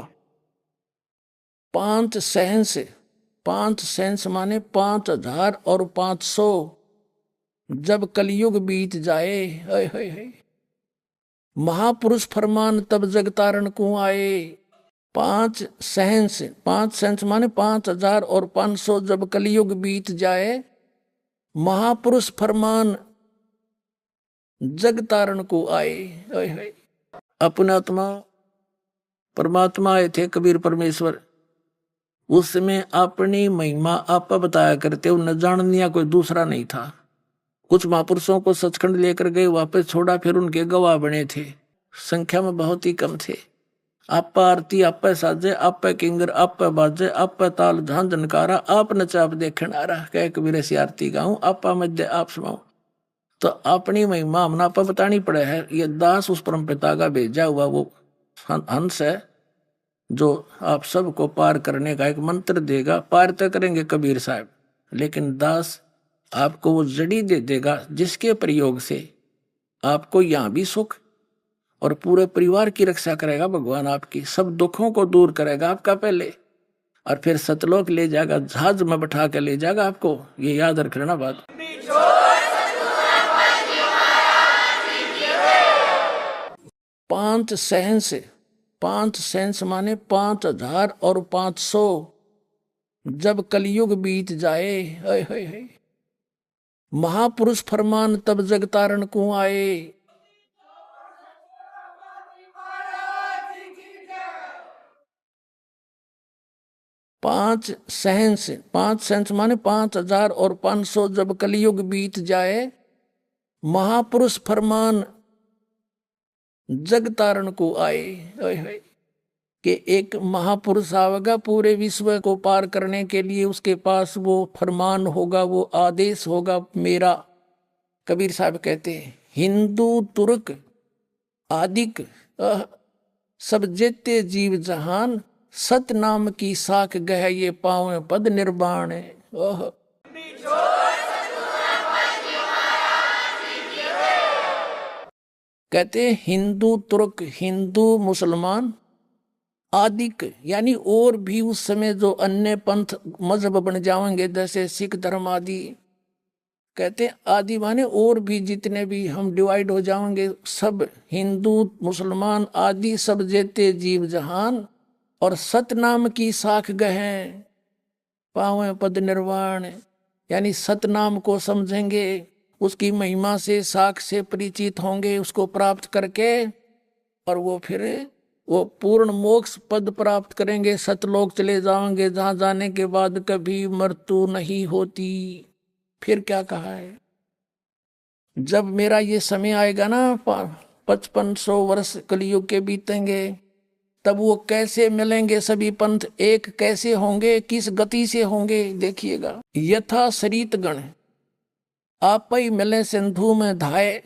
5 सहंस, 5 सहंस माने 5000 और 500, जब कलयुग बीत जाए, हाय हाय हाय, महापुरुष फरमान तब जगतारण को आए। पांच सहंस माने 5500 जब कलयुग बीत जाए, महापुरुष फरमान जग तारण को आए। अपने आत्मा परमात्मा आए थे कबीर परमेश्वर, उसमें अपनी महिमा आप बताया करते, उन्हें जाननिया कोई दूसरा नहीं था। कुछ महापुरुषों को सचखंड लेकर गए, वापस छोड़ा, फिर उनके गवाह बने थे, संख्या में बहुत ही कम थे। आप आरती आप साजे, आप किंगर आप बाजे, आप ताल झां जनकारा, आप नचा आप देखण आ रहा, कह कबीर ऐसी आरती गाऊं, आप मध्य आप सुनाऊं। तो अपनी महिमा हमने आप बतानी पड़े है। ये दास उस परम पिता का भेजा हुआ वो हंस है, जो आप सबको पार करने का एक मंत्र देगा। पार तो करेंगे कबीर साहब, लेकिन दास आपको वो जड़ी दे देगा जिसके प्रयोग से आपको यहाँ भी सुख और पूरे परिवार की रक्षा करेगा। भगवान आपकी सब दुखों को दूर करेगा आपका पहले, और फिर सतलोक ले जाएगा, जहाज में बैठा के ले जाएगा आपको। ये याद रखना बात। पांच सहंस माने 5500 जब कलयुग बीत जाए, महापुरुष फरमान तब जग तारण को आए। पांच सहंस माने 5500 जब कलयुग बीत जाए, महापुरुष फरमान जग तारण को आए। कि एक महापुरुष आवेगा पूरे विश्व को पार करने के लिए, उसके पास वो फरमान होगा, वो आदेश होगा मेरा। कबीर साहब कहते हैं, हिंदू तुर्क आदिक सब जेते जीव जहान, सत नाम की साख गह ये पावे पद निर्वाण। कहते हिंदू तुर्क, हिंदू मुसलमान आदिक, यानी और भी उस समय जो अन्य पंथ मजहब बन जाएंगे, जैसे सिख धर्म आदि। कहते आदि माने और भी जितने भी हम डिवाइड हो जाएंगे, सब हिंदू मुसलमान आदि सब जेते जीव जहान, और सतनाम की साख गहें पावे पद निर्वाण। यानी सतनाम को समझेंगे, उसकी महिमा से साख से परिचित होंगे, उसको प्राप्त करके, और वो फिर वो पूर्ण मोक्ष पद प्राप्त करेंगे, सतलोक चले जाएंगे, जहां जाने के बाद कभी मृत्यु नहीं होती। फिर क्या कहा है, जब मेरा ये समय आएगा ना, 5500 वर्ष कलयुग के बीतेंगे, तब वो कैसे मिलेंगे सभी पंथ, एक कैसे होंगे, किस गति से होंगे, देखिएगा। यथा सरित गण आप ही मिले सिंधु में धाये,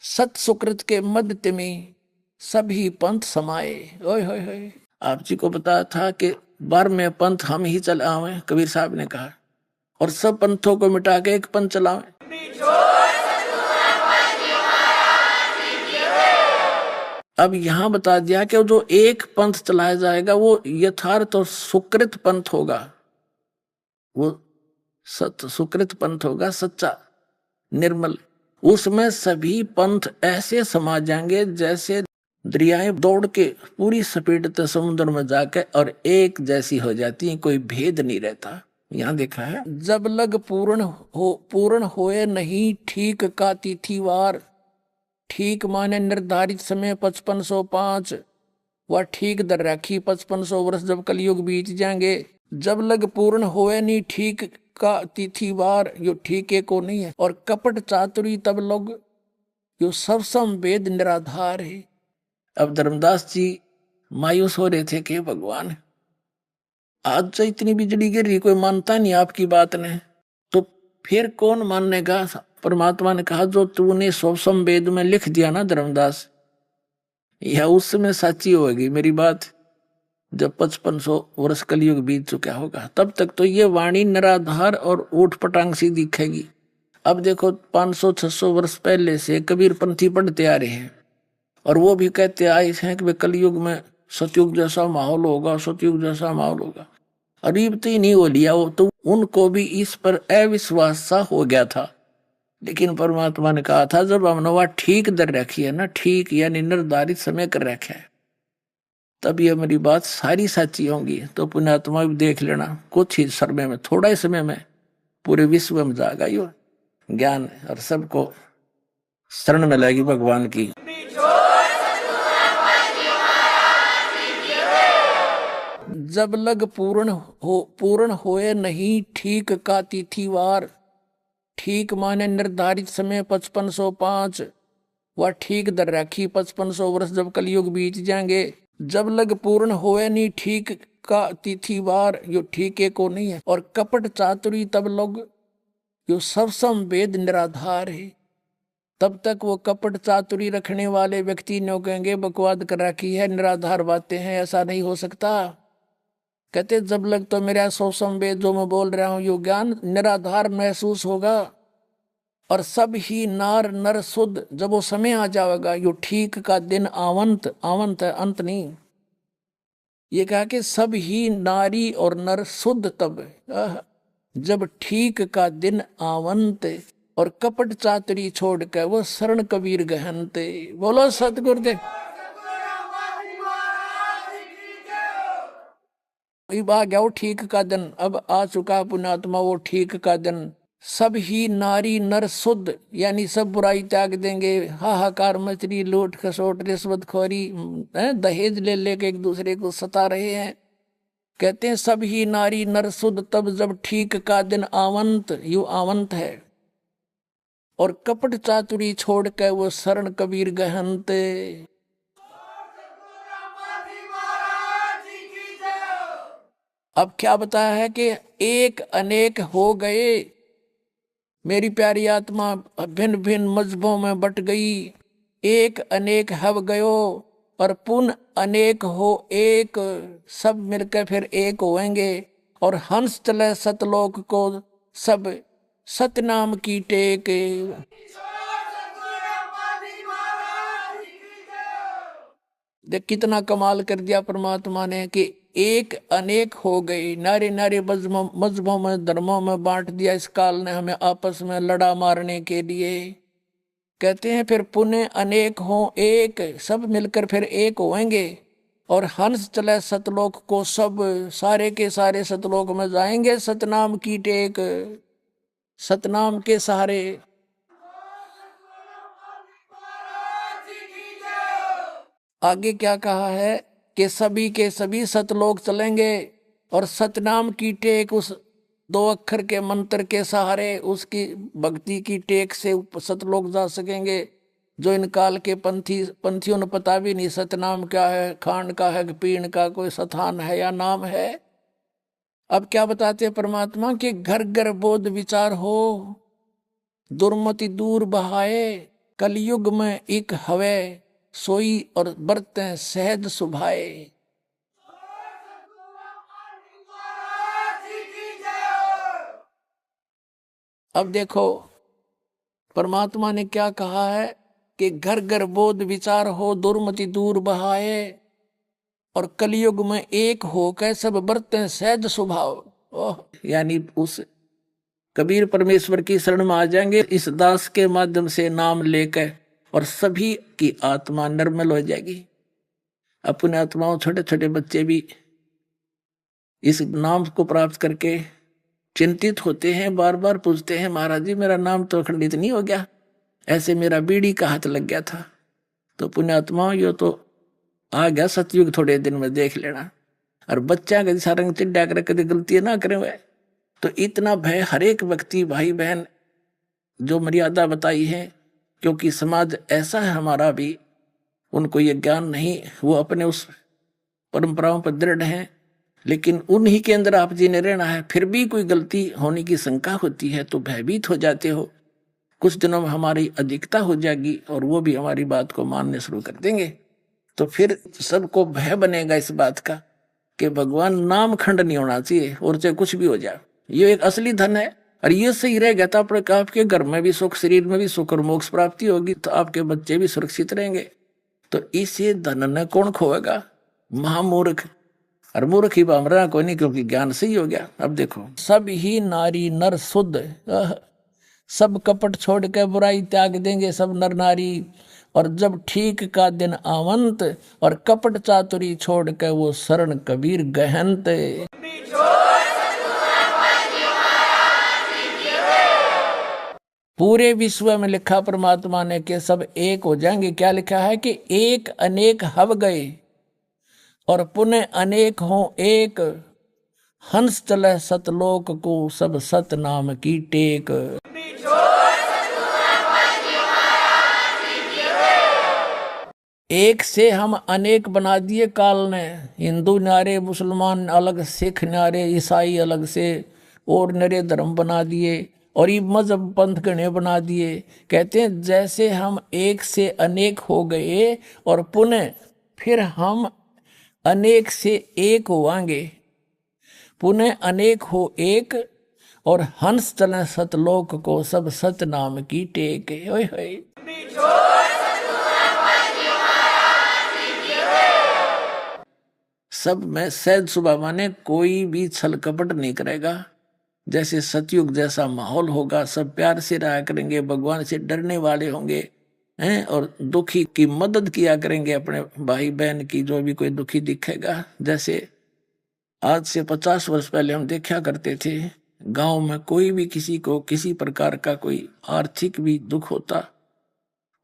सत सुकृत के मध्य में सभी पंथ समाये। ओए होए होए, आप जी को बताया था कि 12वें पंथ हम ही चलावे, कबीर साहब ने कहा, और सब पंथों को मिटा के एक पंथ चलावे। अब यहां बता दिया कि जो एक पंथ चलाया जाएगा वो यथार्थ और सुकृत पंथ होगा, वो सुकृत पंथ होगा, सच्चा निर्मल। उसमें सभी पंथ ऐसे समा जाएंगे जैसे दरियाएं दौड़ के पूरी स्पीड से समुद्र में जाके और एक जैसी हो जाती है, कोई भेद नहीं रहता। यहाँ देखा है, जब लग पूर्ण होए नहीं ठीक का तिथिवार। ठीक माने निर्धारित समय 5505, वह ठीक दर राखी 5500 वर्ष जब कलयुग बीत जाएंगे। जब लग पूर्ण होए नहीं ठीक का तिथिवार, यो ठीके को नहीं है, और कपट चातुरी तब लोग यो सब वेद निराधार है। अब धर्मदास जी मायूस हो रहे थे कि भगवान आज तो इतनी बिजली गिर रही, कोई मानता नहीं आपकी बात ने, तो फिर कौन मानेगा। परमात्मा ने कहा, जो तूने सौसम वेद में लिख दिया ना धर्मदास, यह उस समय सच्ची होगी मेरी बात। जब 5500 वर्ष कलयुग बीत चुका होगा, तब तक तो ये वाणी निराधार और ऊट पटांग सी दिखेगी। अब देखो 500-600 वर्ष पहले से कबीर पंथी पढ़ते आ रहे हैं, और वो भी कहते आए हैं कि कलयुग में सतयुग जैसा माहौल होगा, सतयुग जैसा माहौल होगा। अरीब तो ही नहीं हो लिया वो, तो उनको भी इस पर अविश्वास सा हो गया था। लेकिन परमात्मा ने कहा था, जब हमने वह ठीक दर रखी है ना, ठीक यानी निर्धारित समय कर रखा है, तब ये मेरी बात सारी सच्ची होंगी। तो पुण्यात्मा भी देख लेना, कुछ ही समय में, थोड़ा ही समय में पूरे विश्व में जाएगा यो ज्ञान, और सबको शरण में लगेगी भगवान की। जब लग पूर्ण होए नहीं ठीक का तिथिवार, ठीक माने निर्धारित समय 5505, वह ठीक दर राखी 5500 वर्ष जब कलयुग बीत जाएंगे। जब लग पूर्ण होए नहीं ठीक का तिथिवार, यो ठीके को नहीं है। और कपट चातुरी तब लोग, यो सब वेद निराधार है। तब तक वो कपट चातुरी रखने वाले व्यक्ति ने कहेंगे बकवाद कर रखी है, निराधार बातें हैं, ऐसा नहीं हो सकता। कहते जब लग तो मेरा सौ वेद जो मैं बोल रहा हूं, यो ज्ञान निराधार महसूस होगा। और सब ही नार नर शुद्ध, जब वो समय आ जाएगा, यो ठीक का दिन आवंत, आवंत है अंत नहीं। ये कहा कि सब ही नारी और नर शुद्ध तब, जब ठीक का दिन आवंत, और कपट चातरी छोड़ कर वो शरण कबीर गहनते। बोलो सतगुरुदेव। आ गया वो ठीक का दिन, अब आ चुका पुण्यात्मा वो ठीक का दिन। सब ही नारी नर शुद्ध, यानी सब बुराई त्याग देंगे। हाहाकार मचरी, लूट खसोट रिश्वत खोरी, दहेज ले लेके एक दूसरे को सता रहे हैं। कहते हैं सब ही नारी नर शुद्ध तब जब ठीक का दिन आवंत, यू आवंत है। और कपट चातुरी छोड़ के वो शरण कबीर गहनते। अब क्या बताया है कि एक अनेक हो गए, मेरी प्यारी आत्मा भिन्न भिन्न मजहबों में बट गई। एक अनेक हव गयो, और पुन अनेक हो एक, सब मिलकर फिर एक होएंगे। और हंस चले सतलोक को, सब सतनाम की टेक। देख कितना कमाल कर दिया परमात्मा ने कि एक अनेक हो गई। नारे नारे मजहबों में, धर्मों में बांट दिया इस काल ने हमें आपस में लड़ा मारने के लिए। कहते हैं फिर पुण्य अनेक हो एक, सब मिलकर फिर एक होएंगे। और हंस चले सतलोक को, सब सारे के सारे सतलोक में जाएंगे सतनाम की टेक, सतनाम के सहारे। आगे क्या कहा है कि सभी के सभी सतलोक चलेंगे, और सतनाम की टेक, उस 2 अक्षर के मंत्र के सहारे, उसकी भक्ति की टेक से सतलोक जा सकेंगे। जो इन काल के पंथियों ने पता भी नहीं सतनाम क्या है, खांड का है, पीण का कोई स्थान है या नाम है। अब क्या बताते हैं परमात्मा कि घर घर बोध विचार हो, दुर्मति दूर बहाए, कलयुग में एक हवे सोई, और बरतें सहज सुभाए। अब देखो परमात्मा ने क्या कहा है कि घर घर बोध विचार हो, दुर्मति दूर बहाए, और कलयुग में एक हो के सब बरतें सहज स्वभाव। यानी उस कबीर परमेश्वर की शरण में आ जाएंगे इस दास के माध्यम से नाम लेकर, और सभी की आत्मा निर्मल हो जाएगी। अपने आत्माओं, छोटे छोटे बच्चे भी इस नाम को प्राप्त करके चिंतित होते हैं, बार बार पूछते हैं महाराज जी मेरा नाम तो खंडित नहीं हो गया, ऐसे मेरा बीड़ी का हाथ लग गया था। तो पुण्यात्माओं यो तो आ गया सतयुग, थोड़े दिन में देख लेना। और बच्चा कभी सारंग चिड्डा कर कभी गलती ना करे हुए। तो इतना भय हर एक व्यक्ति भाई बहन जो मर्यादा बताई है, क्योंकि समाज ऐसा है हमारा भी, उनको ये ज्ञान नहीं, वो अपने उस परंपराओं पर दृढ़ हैं, लेकिन उन्हीं के अंदर आप जी ने रहना है। फिर भी कोई गलती होने की शंका होती है तो भयभीत हो जाते हो। कुछ दिनों में हमारी अधिकता हो जाएगी और वो भी हमारी बात को मानने शुरू कर देंगे। तो फिर सबको भय बनेगा इस बात का कि भगवान नाम खंड नहीं होना चाहिए, और चाहे कुछ भी हो जाए। ये एक असली धन है, और ये सही रहेगा तो आपके घर में भी सुख, शरीर में भी सुख और मोक्ष प्राप्ति होगी, तो आपके बच्चे भी सुरक्षित रहेंगे। तो इसे धन ने कौन खोएगा? महामूर्ख। और मूर्ख ही बामरा कोई नहीं, क्योंकि ज्ञान सही हो गया। अब देखो सब ही नारी नर शुद्ध, सब कपट छोड़ के बुराई त्याग देंगे सब नर नारी। और जब ठीक का दिन आवंत, और कपट चातुरी छोड़ के वो शरण कबीर गहनत। पूरे विश्व में लिखा परमात्मा ने कि सब एक हो जाएंगे। क्या लिखा है कि एक अनेक हव गए और पुनः अनेक हो एक, हंस चले सतलोक को सब सत नाम की टेक। एक से हम अनेक बना दिए काल ने, हिंदू न्यारे, मुसलमान अलग, सिख न्यारे, ईसाई अलग से, और नरे धर्म बना दिए, और ये मजहब पंथ गणे बना दिए। कहते हैं जैसे हम एक से अनेक हो गए और पुनः फिर हम अनेक से एक होवांगे, पुनः अनेक हो एक, और हंस चले सतलोक को सब सत नाम की टेक। ओए होए सब में सहज स्वभाव माने कोई भी छल कपट नहीं करेगा। जैसे सतयुग जैसा माहौल होगा, सब प्यार से रहा करेंगे, भगवान से डरने वाले होंगे हैं, और दुखी की मदद किया करेंगे अपने भाई बहन की, जो भी कोई दुखी दिखेगा। जैसे आज से 50 वर्ष पहले हम देखा करते थे, गांव में कोई भी किसी को किसी प्रकार का कोई आर्थिक भी दुख होता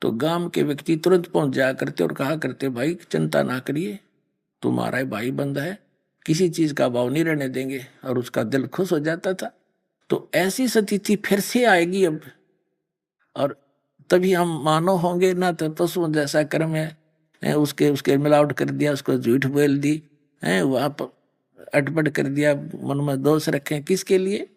तो गांव के व्यक्ति तुरंत पहुंच जाया करते और कहा करते, भाई चिंता ना करिए, तुम्हारा भाई बंद है, किसी चीज का भाव नहीं रहने देंगे, और उसका दिल खुश हो जाता था। तो ऐसी स्थिति फिर से आएगी अब, और तभी हम मानव होंगे ना। तो पशु जैसा कर्म है, उसके उसके मिलावट कर दिया, उसको झूठ बोल दी है, वहां अटपट कर दिया, मन में दोष रखे, किसके लिए?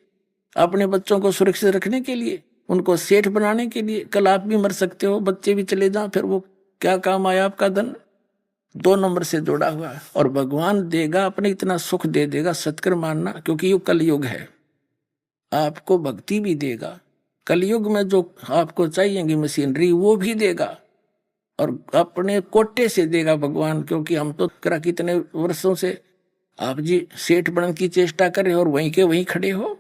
अपने बच्चों को सुरक्षित रखने के लिए, उनको सेठ बनाने के लिए। कल आप भी मर सकते हो, बच्चे भी चले जाओ, फिर वो क्या काम आया आपका धन? 2 नंबर से जोड़ा हुआ है। और भगवान देगा अपने, इतना सुख दे देगा, सत्कर्म मानना, क्योंकि ये कलयुग है। आपको भक्ति भी देगा, कलयुग में जो आपको चाहिएगी मशीनरी वो भी देगा, और अपने कोटे से देगा भगवान। क्योंकि हम तो कितने वर्षों से आप जी सेठ बनने की चेष्टा कर रहे हो और वहीं के वहीं खड़े हो,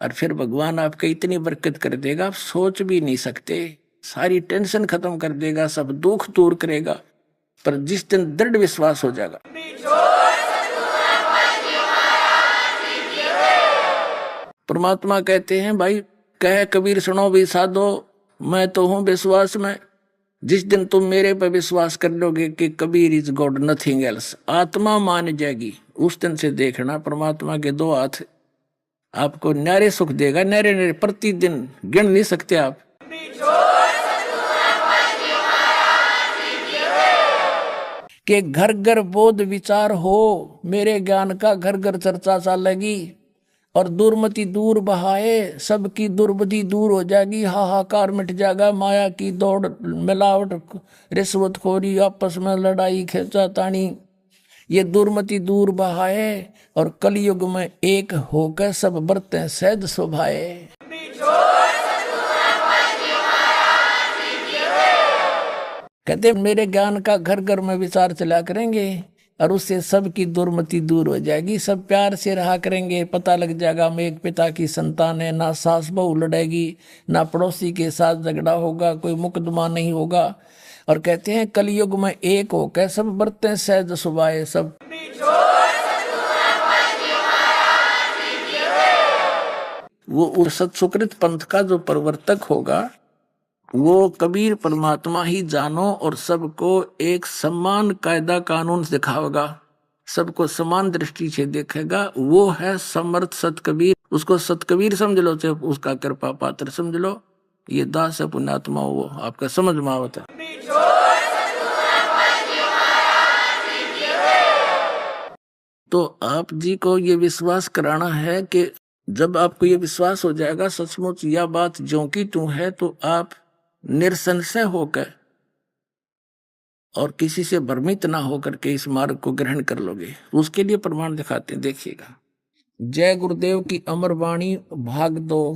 और फिर भगवान आपके इतनी बरकत कर देगा, आप सोच भी नहीं सकते। सारी टेंशन खत्म कर देगा, सब दुख दूर करेगा। पर जिस दिन दृढ़ विश्वास हो जाएगा, परमात्मा कहते हैं, भाई कह कबीर सुनो भी साधो, मैं तो हूं विश्वास में। जिस दिन तुम मेरे पर विश्वास कर लोगे कि Kabir is God nothing else, आत्मा मान जाएगी, उस दिन से देखना परमात्मा के 2 हाथ आपको न्यारे सुख देगा, न्यारे न्यारे, प्रतिदिन गिन नहीं सकते आप। कि घर घर बोध विचार हो, मेरे ज्ञान का घर घर चर्चा चलेगी, और दुर्मति दूर बहाए, सबकी दुर्बुद्धि दूर हो जाएगी, हाहाकार मिट जाएगा, माया की दौड़, मिलावट, रिश्वतखोरी, आपस में लड़ाई खींचातानी, ये दुर्मति दूर बहाए, और कलयुग में एक होकर सब बरतें सहज शोभाए। कहते मेरे ज्ञान का घर घर में विचार चला करेंगे, और उससे सबकी दुर्मति दूर हो जाएगी, सब प्यार से रहा करेंगे। पता लग जाएगा हम एक पिता की संतान है, ना सास बहू लड़ेगी, ना पड़ोसी के साथ झगड़ा होगा, कोई मुकदमा नहीं होगा। और कहते हैं कलयुग में एक होकर सब बरतें सहज सुभाए। सब वो सत्सुकृत पंथ का जो प्रवर्तक होगा, वो कबीर परमात्मा ही जानो, और सबको एक समान कायदा कानून दिखाएगा, सबको समान दृष्टि से देखेगा। वो है समर्थ सत कबीर। उसको सत कबीर समझ लो, चाहे उसका कृपा पात्र समझ लो, ये दास है पुण्यात्मा, वो आपका समझ में आवत है। तो आप जी को ये विश्वास कराना है कि जब आपको ये विश्वास हो जाएगा सचमुच यह बात ज्यों की त्यों है, तो आप निरसंशय होकर और किसी से भ्रमित ना होकर के इस मार्ग को ग्रहण कर लोगे। उसके लिए प्रमाण दिखाते हैं, देखिएगा। जय गुरुदेव की अमर वाणी भाग 2।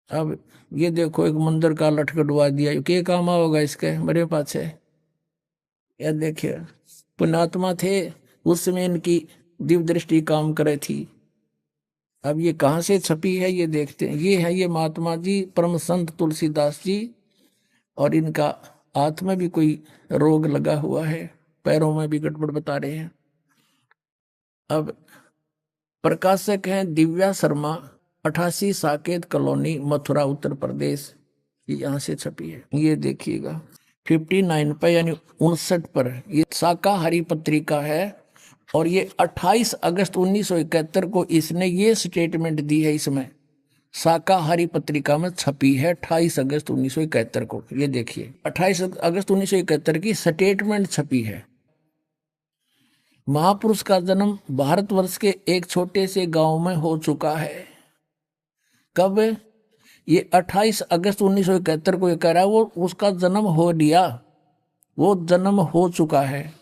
अब ये देखो, एक मंदिर का लटकटवा दिया, क्या काम होगा इसके मेरे पास है। यह देखिए, पुण्यात्मा थे उस समय, इनकी दिव्य दृष्टि काम करे थी। अब ये कहाँ से छपी है ये देखते हैं। ये है, ये महात्मा जी परम संत तुलसीदास जी और इनका हाथ में भी कोई रोग लगा हुआ है, पैरों में भी गड़बड़ बता रहे हैं। अब प्रकाशक हैं दिव्या शर्मा, 88 साकेत कॉलोनी, मथुरा, उत्तर प्रदेश। ये यहाँ से छपी है, ये देखिएगा 59 पर यानी 59 पर। ये शाकाहारी पत्रिका है और ये 28 अगस्त 1971 को इसने ये स्टेटमेंट दी है। इसमें शाकाहारी पत्रिका में छपी है 28 अगस्त 1971 को। ये देखिए 28 अगस्त 1971 की स्टेटमेंट छपी है। महापुरुष का जन्म भारतवर्ष के एक छोटे से गांव में हो चुका है। कब? ये 28 अगस्त 1971 को ये कह रहा है, वो उसका जन्म हो लिया, वो जन्म हो चुका है।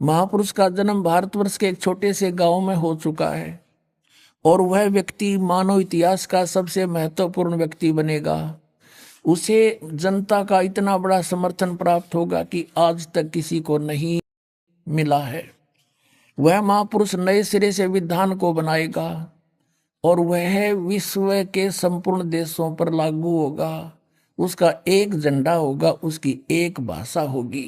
महापुरुष का जन्म भारतवर्ष के एक छोटे से गांव में हो चुका है और वह व्यक्ति मानव इतिहास का सबसे महत्वपूर्ण व्यक्ति बनेगा। उसे जनता का इतना बड़ा समर्थन प्राप्त होगा कि आज तक किसी को नहीं मिला है। वह महापुरुष नए सिरे से विधान को बनाएगा और वह विश्व के संपूर्ण देशों पर लागू होगा। उसका एक झंडा होगा, उसकी एक भाषा होगी।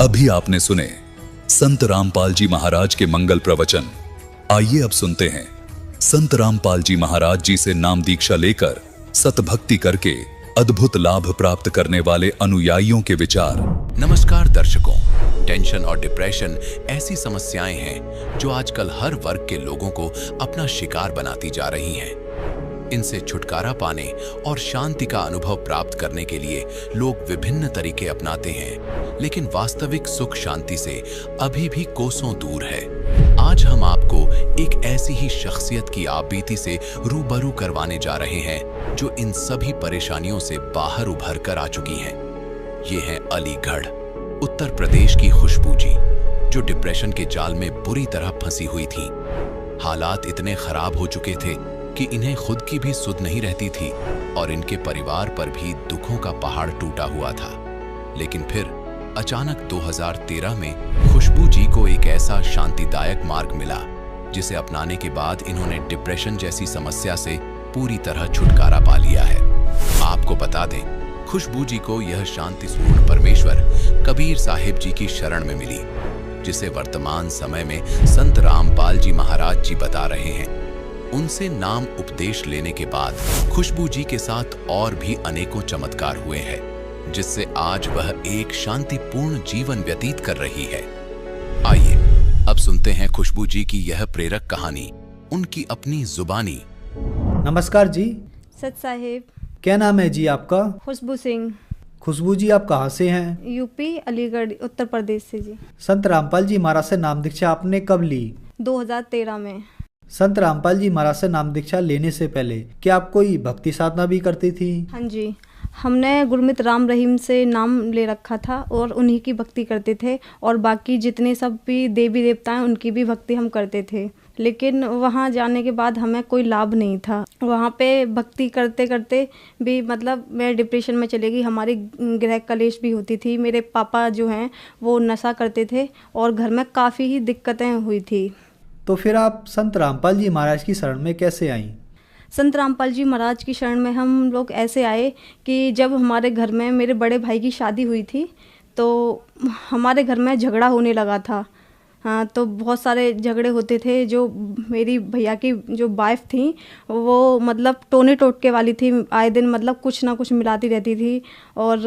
अभी आपने सुने संत रामपाल जी महाराज के मंगल प्रवचन। आइए अब सुनते हैं संत रामपाल जी महाराज जी से नाम दीक्षा लेकर सतभक्ति करके अद्भुत लाभ प्राप्त करने वाले अनुयायियों के विचार। नमस्कार दर्शकों, टेंशन और डिप्रेशन ऐसी समस्याएं हैं जो आजकल हर वर्ग के लोगों को अपना शिकार बनाती जा रही हैं। इनसे छुटकारा पाने और शांति का अनुभव प्राप्त करने के लिए लोग विभिन्न तरीके अपनाते हैं, लेकिन वास्तविक सुख शांति से अभी भी कोसों दूर है। आज हम आपको एक ऐसी ही शख्सियत की आपबीती से रूबरू करवाने जा रहे हैं जो इन सभी परेशानियों से बाहर उभर कर आ चुकी हैं। ये हैं अलीगढ़, उत्तर प्रदेश की खुशबू जी, जो डिप्रेशन के जाल में बुरी तरह फंसी हुई थी। हालात इतने खराब हो चुके थे कि इन्हें खुद की भी सुध नहीं रहती थी और इनके परिवार पर भी दुखों का पहाड़ टूटा हुआ था। लेकिन फिर अचानक 2013 में खुशबू जी को एक ऐसा शांतिदायक मार्ग मिला जिसे अपनाने के बाद इन्होंने डिप्रेशन जैसी समस्या से पूरी तरह छुटकारा पा लिया है। आपको बता दें, खुशबू जी को यह शांतिपूर्ण परमेश्वर कबीर साहिब जी की शरण में मिली, जिसे वर्तमान समय में संत रामपाल जी महाराज जी बता रहे हैं। उनसे नाम उपदेश लेने के बाद खुशबू जी के साथ और भी अनेकों चमत्कार हुए हैं, जिससे आज वह एक शांतिपूर्ण जीवन व्यतीत कर रही है। आइए अब सुनते हैं खुशबू जी की यह प्रेरक कहानी, उनकी अपनी जुबानी। नमस्कार जी। सत साहिब। क्या नाम है जी आपका? खुशबू सिंह। खुशबू जी आप कहाँ से हैं? यूपी अलीगढ़ उत्तर प्रदेश से जी। संत रामपाल जी महाराज से नाम दीक्षा आपने कब ली? 2013 में। संत रामपाल जी महाराज से नाम दीक्षा लेने से पहले क्या आप कोई भक्ति साधना भी करती थी? हाँ जी, हमने गुरमित राम रहीम से नाम ले रखा था और उन्हीं की भक्ति करते थे और बाकी जितने सब भी देवी देवता हैं उनकी भी भक्ति हम करते थे। लेकिन वहाँ जाने के बाद हमें कोई लाभ नहीं था। वहाँ पे भक्ति करते करते भी मतलब मैं डिप्रेशन में चली गई। हमारी गृह कलेश भी होती थी। मेरे पापा जो हैं वो नशा करते थे और घर में काफ़ी ही दिक्कतें हुई थी। तो फिर आप संत रामपाल जी महाराज की शरण में कैसे आईं? संत रामपाल जी महाराज की शरण में हम लोग ऐसे आए कि जब हमारे घर में मेरे बड़े भाई की शादी हुई थी तो हमारे घर में झगड़ा होने लगा था। हाँ, तो बहुत सारे झगड़े होते थे। जो मेरी भैया की जो वाइफ थी वो मतलब टोने टोटके वाली थी, आए दिन मतलब कुछ ना कुछ मिलाती रहती थी और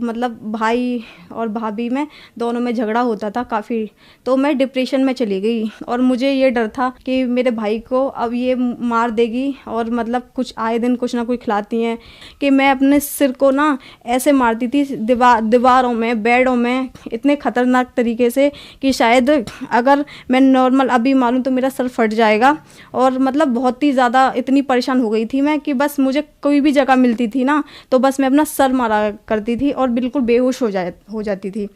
मतलब भाई और भाभी में दोनों में झगड़ा होता था काफ़ी। तो मैं डिप्रेशन में चली गई और मुझे ये डर था कि मेरे भाई को अब ये मार देगी और मतलब कुछ आए दिन कुछ ना कुछ खिलाती हैं कि मैं अपने सिर को ना ऐसे मारती थी दीवारों में, बेडों में, इतने ख़तरनाक तरीके से कि शायद अगर मैं नॉर्मल अभी मारूं तो मेरा सर फट जाएगा। और मतलब बहुत ही ज़्यादा इतनी परेशान हो गई थी मैं कि बस मुझे कोई भी जगह मिलती थी ना तो बस मैं अपना सर मारा करती थी और बिल्कुल बेहोश हो जाती थी।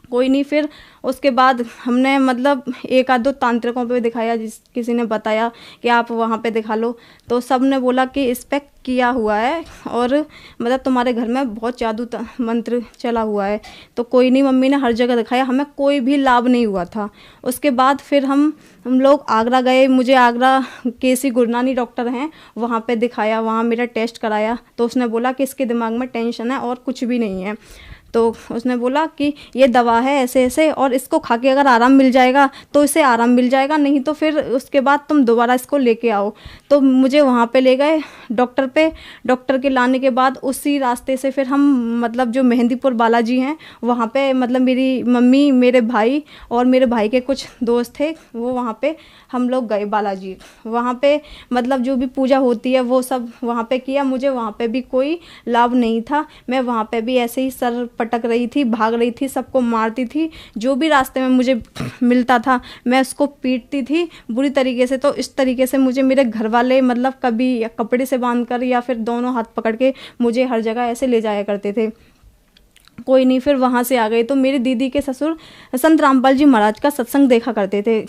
कोई नहीं, फिर उसके बाद हमने मतलब एक आध दो तांत्रिकों पे दिखाया, जिस किसी ने बताया कि आप वहाँ पे दिखा लो, तो सब ने बोला कि इस पे किया हुआ है और मतलब तुम्हारे घर में बहुत जादू मंत्र चला हुआ है। तो कोई नहीं, मम्मी ने हर जगह दिखाया, हमें कोई भी लाभ नहीं हुआ था। उसके बाद फिर हम लोग आगरा गए। मुझे आगरा केसी गुरनानी डॉक्टर हैं, वहाँ पे दिखाया, वहाँ मेरा टेस्ट कराया। तो उसने बोला कि इसके दिमाग में टेंशन है और कुछ भी नहीं है। तो उसने बोला कि ये दवा है ऐसे ऐसे, और इसको खा के अगर आराम मिल जाएगा तो इसे आराम मिल जाएगा, नहीं तो फिर उसके बाद तुम दोबारा इसको लेके आओ। तो मुझे वहाँ पे ले गए डॉक्टर पे। डॉक्टर के लाने के बाद उसी रास्ते से फिर हम मतलब जो मेहंदीपुर बालाजी हैं वहाँ पे, मतलब मेरी मम्मी, मेरे भाई और मेरे भाई के कुछ दोस्त थे, वो वहाँ पे हम लोग गए बालाजी। वहाँ पे मतलब जो भी पूजा होती है वो सब वहाँ पे किया। मुझे वहाँ पे भी कोई लाभ नहीं था। मैं वहाँ पे भी ऐसे ही सर पटक रही थी, भाग रही थी, सबको मारती थी। जो भी रास्ते में मुझे मिलता था मैं उसको पीटती थी बुरी तरीके से। तो इस तरीके से मुझे मेरे घर वाले मतलब कभी या कपड़े से बांध कर या फिर दोनों हाथ पकड़ के मुझे हर जगह ऐसे ले जाया करते थे। कोई नहीं, फिर वहाँ से आ गए। तो मेरी दीदी के ससुर संत रामपाल जी महाराज का सत्संग देखा करते थे।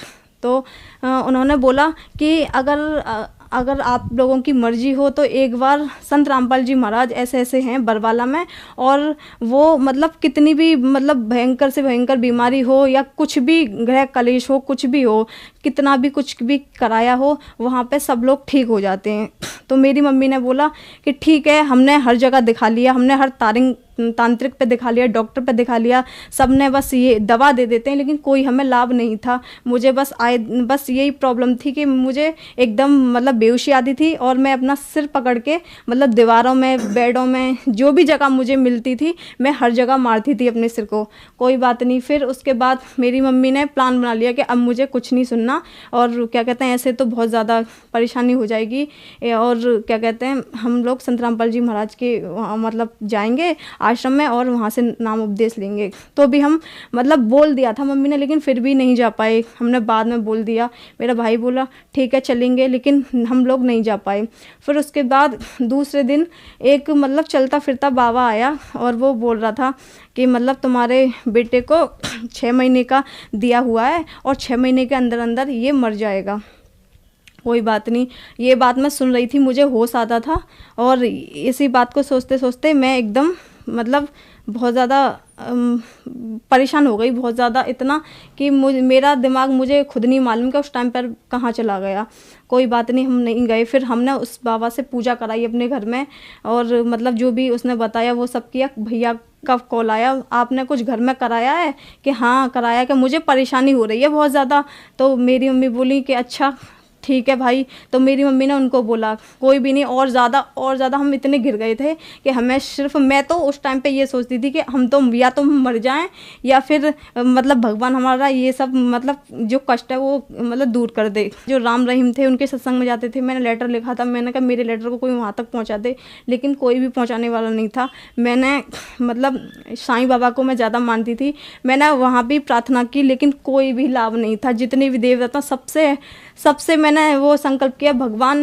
तो उन्होंने बोला कि अगर आप लोगों की मर्जी हो तो एक बार संत रामपाल जी महाराज ऐसे ऐसे हैं बरवाला में, और वो मतलब कितनी भी मतलब भयंकर से भयंकर बीमारी हो या कुछ भी ग्रह कलेश हो, कुछ भी हो, कितना भी कुछ भी कराया हो, वहाँ पे सब लोग ठीक हो जाते हैं। तो मेरी मम्मी ने बोला कि ठीक है, हमने हर जगह दिखा लिया, हमने हर तांत्रिक पे दिखा लिया, डॉक्टर पे दिखा लिया, सब ने बस ये दवा दे देते हैं, लेकिन कोई हमें लाभ नहीं था। मुझे बस यही प्रॉब्लम थी कि मुझे एकदम मतलब बेहोशी आती थी और मैं अपना सिर पकड़ के मतलब दीवारों में, बेडों में, जो भी जगह मुझे मिलती थी मैं हर जगह मारती थी अपने सिर को। कोई बात नहीं, फिर उसके बाद मेरी मम्मी ने प्लान बना लिया कि अब मुझे कुछ नहीं सुनना, और क्या कहते हैं ऐसे तो बहुत ज़्यादा परेशानी हो जाएगी, और क्या कहते हैं हम लोग संत रामपाल जी महाराज के मतलब जाएंगे आश्रम में और वहाँ से नाम उपदेश लेंगे। तो भी हम मतलब बोल दिया था मम्मी ने, लेकिन फिर भी नहीं जा पाए। हमने बाद में बोल दिया, मेरा भाई बोला ठीक है चलेंगे, लेकिन हम लोग नहीं जा पाए। फिर उसके बाद दूसरे दिन एक मतलब चलता फिरता बाबा आया और वो बोल रहा था कि मतलब तुम्हारे बेटे को 6 महीने का दिया हुआ है और 6 महीने के अंदर अंदर ये मर जाएगा। कोई बात नहीं, ये बात मैं सुन रही थी, मुझे होश आता था, और इसी बात को सोचते सोचते मैं एकदम मतलब बहुत ज़्यादा परेशान हो गई, बहुत ज़्यादा, इतना कि मेरा दिमाग मुझे खुद नहीं मालूम कि उस टाइम पर कहाँ चला गया। कोई बात नहीं, हम नहीं गए। फिर हमने उस बाबा से पूजा कराई अपने घर में, और मतलब जो भी उसने बताया वो सब किया। भैया का कॉल आया, आपने कुछ घर में कराया है? कि हाँ कराया, कि मुझे परेशानी हो रही है बहुत ज़्यादा। तो मेरी मम्मी बोली कि अच्छा ठीक है भाई। तो मेरी मम्मी ने उनको बोला कोई भी नहीं, और ज़्यादा हम इतने घिर गए थे कि हमें सिर्फ, मैं तो उस टाइम पे ये सोचती थी कि हम तो या तो हम मर जाएं या फिर मतलब भगवान हमारा ये सब मतलब जो कष्ट है वो मतलब दूर कर दे। जो राम रहीम थे उनके सत्संग में जाते थे, मैंने लेटर लिखा था, मैंने कहा मेरे लेटर को कोई वहाँ तक पहुँचा दे, लेकिन कोई भी पहुँचाने वाला नहीं था। मैंने मतलब साईं बाबा को मैं ज़्यादा मानती थी, मैंने वहाँ भी प्रार्थना की, लेकिन कोई भी लाभ नहीं था। जितने भी देवता सबसे मैंने वो संकल्प किया, भगवान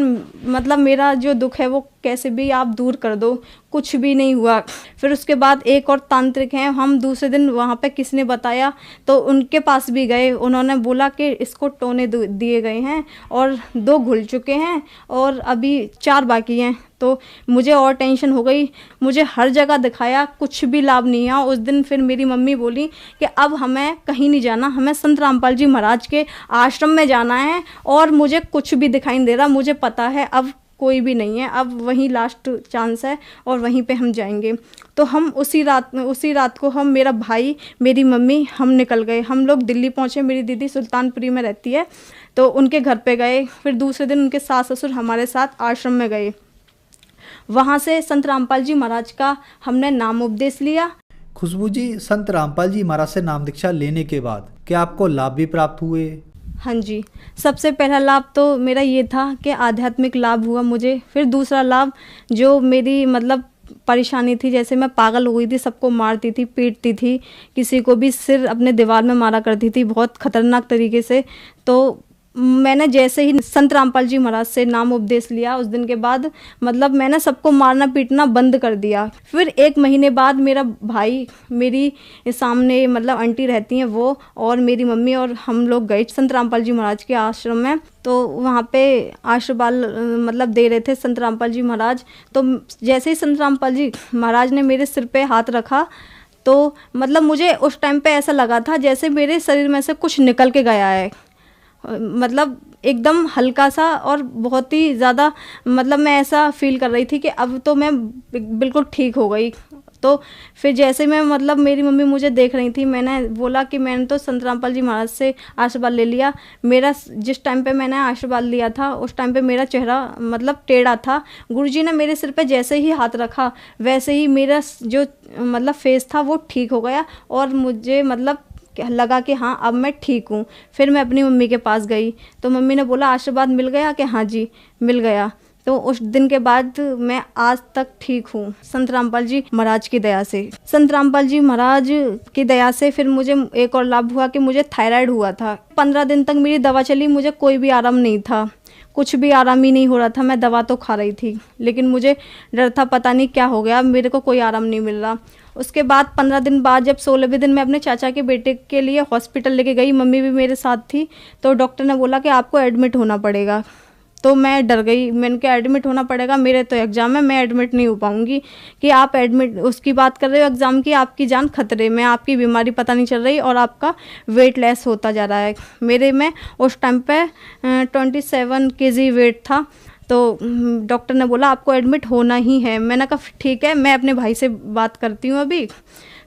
मतलब मेरा जो दुख है वो कैसे भी आप दूर कर दो, कुछ भी नहीं हुआ। फिर उसके बाद एक और तांत्रिक हैं, हम दूसरे दिन वहाँ पे किसने बताया तो उनके पास भी गए। उन्होंने बोला कि इसको टोने दिए गए हैं और 2 घुल चुके हैं और अभी 4 बाकी हैं। तो मुझे और टेंशन हो गई, मुझे हर जगह दिखाया, कुछ भी लाभ नहीं है। उस दिन फिर मेरी मम्मी बोली कि अब हमें कहीं नहीं जाना, हमें संत रामपाल जी महाराज के आश्रम में जाना है, और मुझे कुछ भी दिखाई नहीं दे रहा, मुझे पता है अब कोई भी नहीं है, अब वहीं लास्ट चांस है और वहीं पे हम जाएंगे। तो हम उसी रात को हम, मेरा भाई, मेरी मम्मी, हम निकल गए। हम लोग दिल्ली पहुँचे, मेरी दीदी सुल्तानपुरी में रहती है, तो उनके घर पे गए। फिर दूसरे दिन उनके सास ससुर हमारे साथ आश्रम में गए। वहाँ से संत रामपाल जी महाराज का हमने नाम उपदेश लिया। खुशबू जी, संत रामपाल जी महाराज से नाम दीक्षा लेने के बाद क्या आपको लाभ भी प्राप्त हुए? हाँ जी, सबसे पहला लाभ तो मेरा ये था कि आध्यात्मिक लाभ हुआ मुझे। फिर दूसरा लाभ, जो मेरी मतलब परेशानी थी, जैसे मैं पागल हो गई थी, सबको मारती थी, पीटती थी, किसी को भी सिर अपने दीवार में मारा करती थी बहुत खतरनाक तरीके से। तो मैंने जैसे ही संत रामपाल जी महाराज से नाम उपदेश लिया, उस दिन के बाद मतलब मैंने सबको मारना पीटना बंद कर दिया। फिर 1 महीने बाद मेरा भाई, मेरी सामने मतलब आंटी रहती हैं वो, और मेरी मम्मी और हम लोग गए संत रामपाल जी महाराज के आश्रम में। तो वहाँ पे आशीर्वाद मतलब दे रहे थे संत रामपाल जी महाराज। तो जैसे ही संत रामपाल जी महाराज ने मेरे सिर पे हाथ रखा, तो मतलब मुझे उस टाइम पे ऐसा लगा था जैसे मेरे शरीर में से कुछ निकल के गया है। मतलब एकदम हल्का सा और बहुत ही ज़्यादा, मतलब मैं ऐसा फील कर रही थी कि अब तो मैं बिल्कुल ठीक हो गई। तो फिर जैसे मैं मतलब मेरी मम्मी मुझे देख रही थी, मैंने बोला कि मैंने तो संत रामपाल जी महाराज से आशीर्वाद ले लिया। मेरा जिस टाइम पे मैंने आशीर्वाद लिया था उस टाइम पे मेरा चेहरा मतलब टेढ़ा था। गुरुजी ने मेरे सिर पे जैसे ही हाथ रखा वैसे ही मेरा जो मतलब फेस था वो ठीक हो गया, और मुझे मतलब लगा कि हाँ अब मैं ठीक हूँ। फिर मैं अपनी मम्मी के पास गई तो मम्मी ने बोला आशीर्वाद मिल गया, कि हाँ जी मिल गया। तो उस दिन के बाद मैं आज तक ठीक हूँ संत रामपाल जी महाराज की दया से। संत रामपाल जी महाराज की दया से फिर मुझे एक और लाभ हुआ कि मुझे थायराइड हुआ था। 15 दिन तक मेरी दवा चली, मुझे कोई भी आराम नहीं था, कुछ भी आराम ही नहीं हो रहा था। मैं दवा तो खा रही थी लेकिन मुझे डर था, पता नहीं क्या हो गया, मेरे को कोई आराम नहीं मिल रहा। उसके बाद 15 दिन बाद जब 16वें दिन मैं अपने चाचा के बेटे के लिए हॉस्पिटल लेके गई, मम्मी भी मेरे साथ थी, तो डॉक्टर ने बोला कि आपको एडमिट होना पड़ेगा। तो मैं डर गई, मैंने कहा एडमिट होना पड़ेगा, मेरे तो एग्ज़ाम है, मैं एडमिट नहीं हो पाऊँगी। कि आप एडमिट उसकी बात कर रहे हो एग्ज़ाम की, आपकी जान खतरे में, आपकी बीमारी पता नहीं चल रही और आपका वेट लेस होता जा रहा है। मेरे में उस टाइम पे 27 kg वेट था। तो डॉक्टर ने बोला आपको एडमिट होना ही है। मैंने कहा ठीक है, मैं अपने भाई से बात करती हूँ अभी।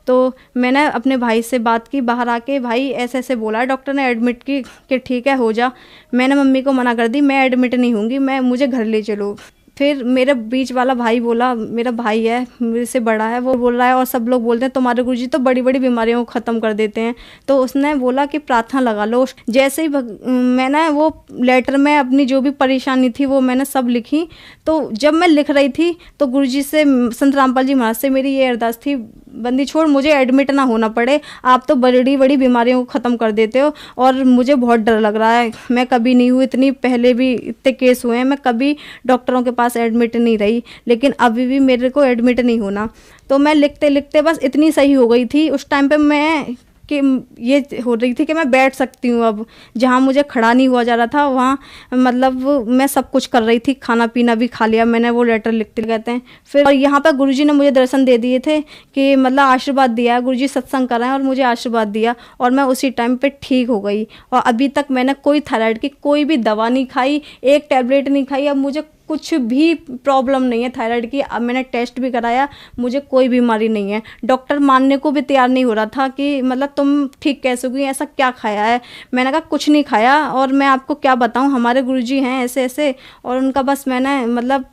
तो मैंने अपने भाई से बात की बाहर आके, भाई ऐसे ऐसे बोला है डॉक्टर ने एडमिट की, कि ठीक है हो जा। मैंने मम्मी को मना कर दी, मैं एडमिट नहीं होंगी, मुझे घर ले चलो। फिर मेरे बीच वाला भाई बोला, मेरा भाई है मेरे से बड़ा है, वो बोल रहा है और सब लोग बोलते हैं तुम्हारे गुरुजी तो बड़ी बड़ी बीमारियों को ख़त्म कर देते हैं। तो उसने बोला कि प्रार्थना लगा लो। जैसे ही मैंने वो लेटर में अपनी जो भी परेशानी थी वो मैंने सब लिखी। तो जब मैं लिख रही थी तो गुरुजी से, संत रामपाल जी महाराज से मेरी ये अरदास थी, बंदी छोड़, मुझे एडमिट ना होना पड़े, आप तो बड़ी बड़ी बीमारियों को ख़त्म कर देते हो और मुझे बहुत डर लग रहा है। मैं कभी नहीं हुई, इतनी पहले भी इतने केस हुए हैं, मैं कभी डॉक्टरों के पास एडमिट नहीं रही, लेकिन अभी भी मेरे को एडमिट नहीं होना। तो मैं लिखते लिखते बस इतनी सही हो गई थी उस टाइम पे मैं, कि ये हो रही थी कि मैं बैठ सकती हूँ अब। जहाँ मुझे खड़ा नहीं हुआ जा रहा था वहाँ मतलब मैं सब कुछ कर रही थी, खाना पीना भी खा लिया मैंने, वो लेटर लिखते कहते हैं। फिर और यहाँ पर गुरुजी ने मुझे दर्शन दे दिए थे कि मतलब आशीर्वाद दिया, गुरुजी सत्संग कर रहे हैं और मुझे आशीर्वाद दिया, और मैं उसी टाइम पे ठीक हो गई। और अभी तक मैंने कोई थायराइड की कोई भी दवा नहीं खाई, एक टैबलेट नहीं खाई, अब मुझे कुछ भी प्रॉब्लम नहीं है थायराइड की। अब मैंने टेस्ट भी कराया, मुझे कोई बीमारी नहीं है। डॉक्टर मानने को भी तैयार नहीं हो रहा था कि मतलब तुम ठीक कैसे हुई, ऐसा क्या खाया है। मैंने कहा कुछ नहीं खाया, और मैं आपको क्या बताऊं, हमारे गुरुजी हैं ऐसे ऐसे, और उनका बस मैंने मतलब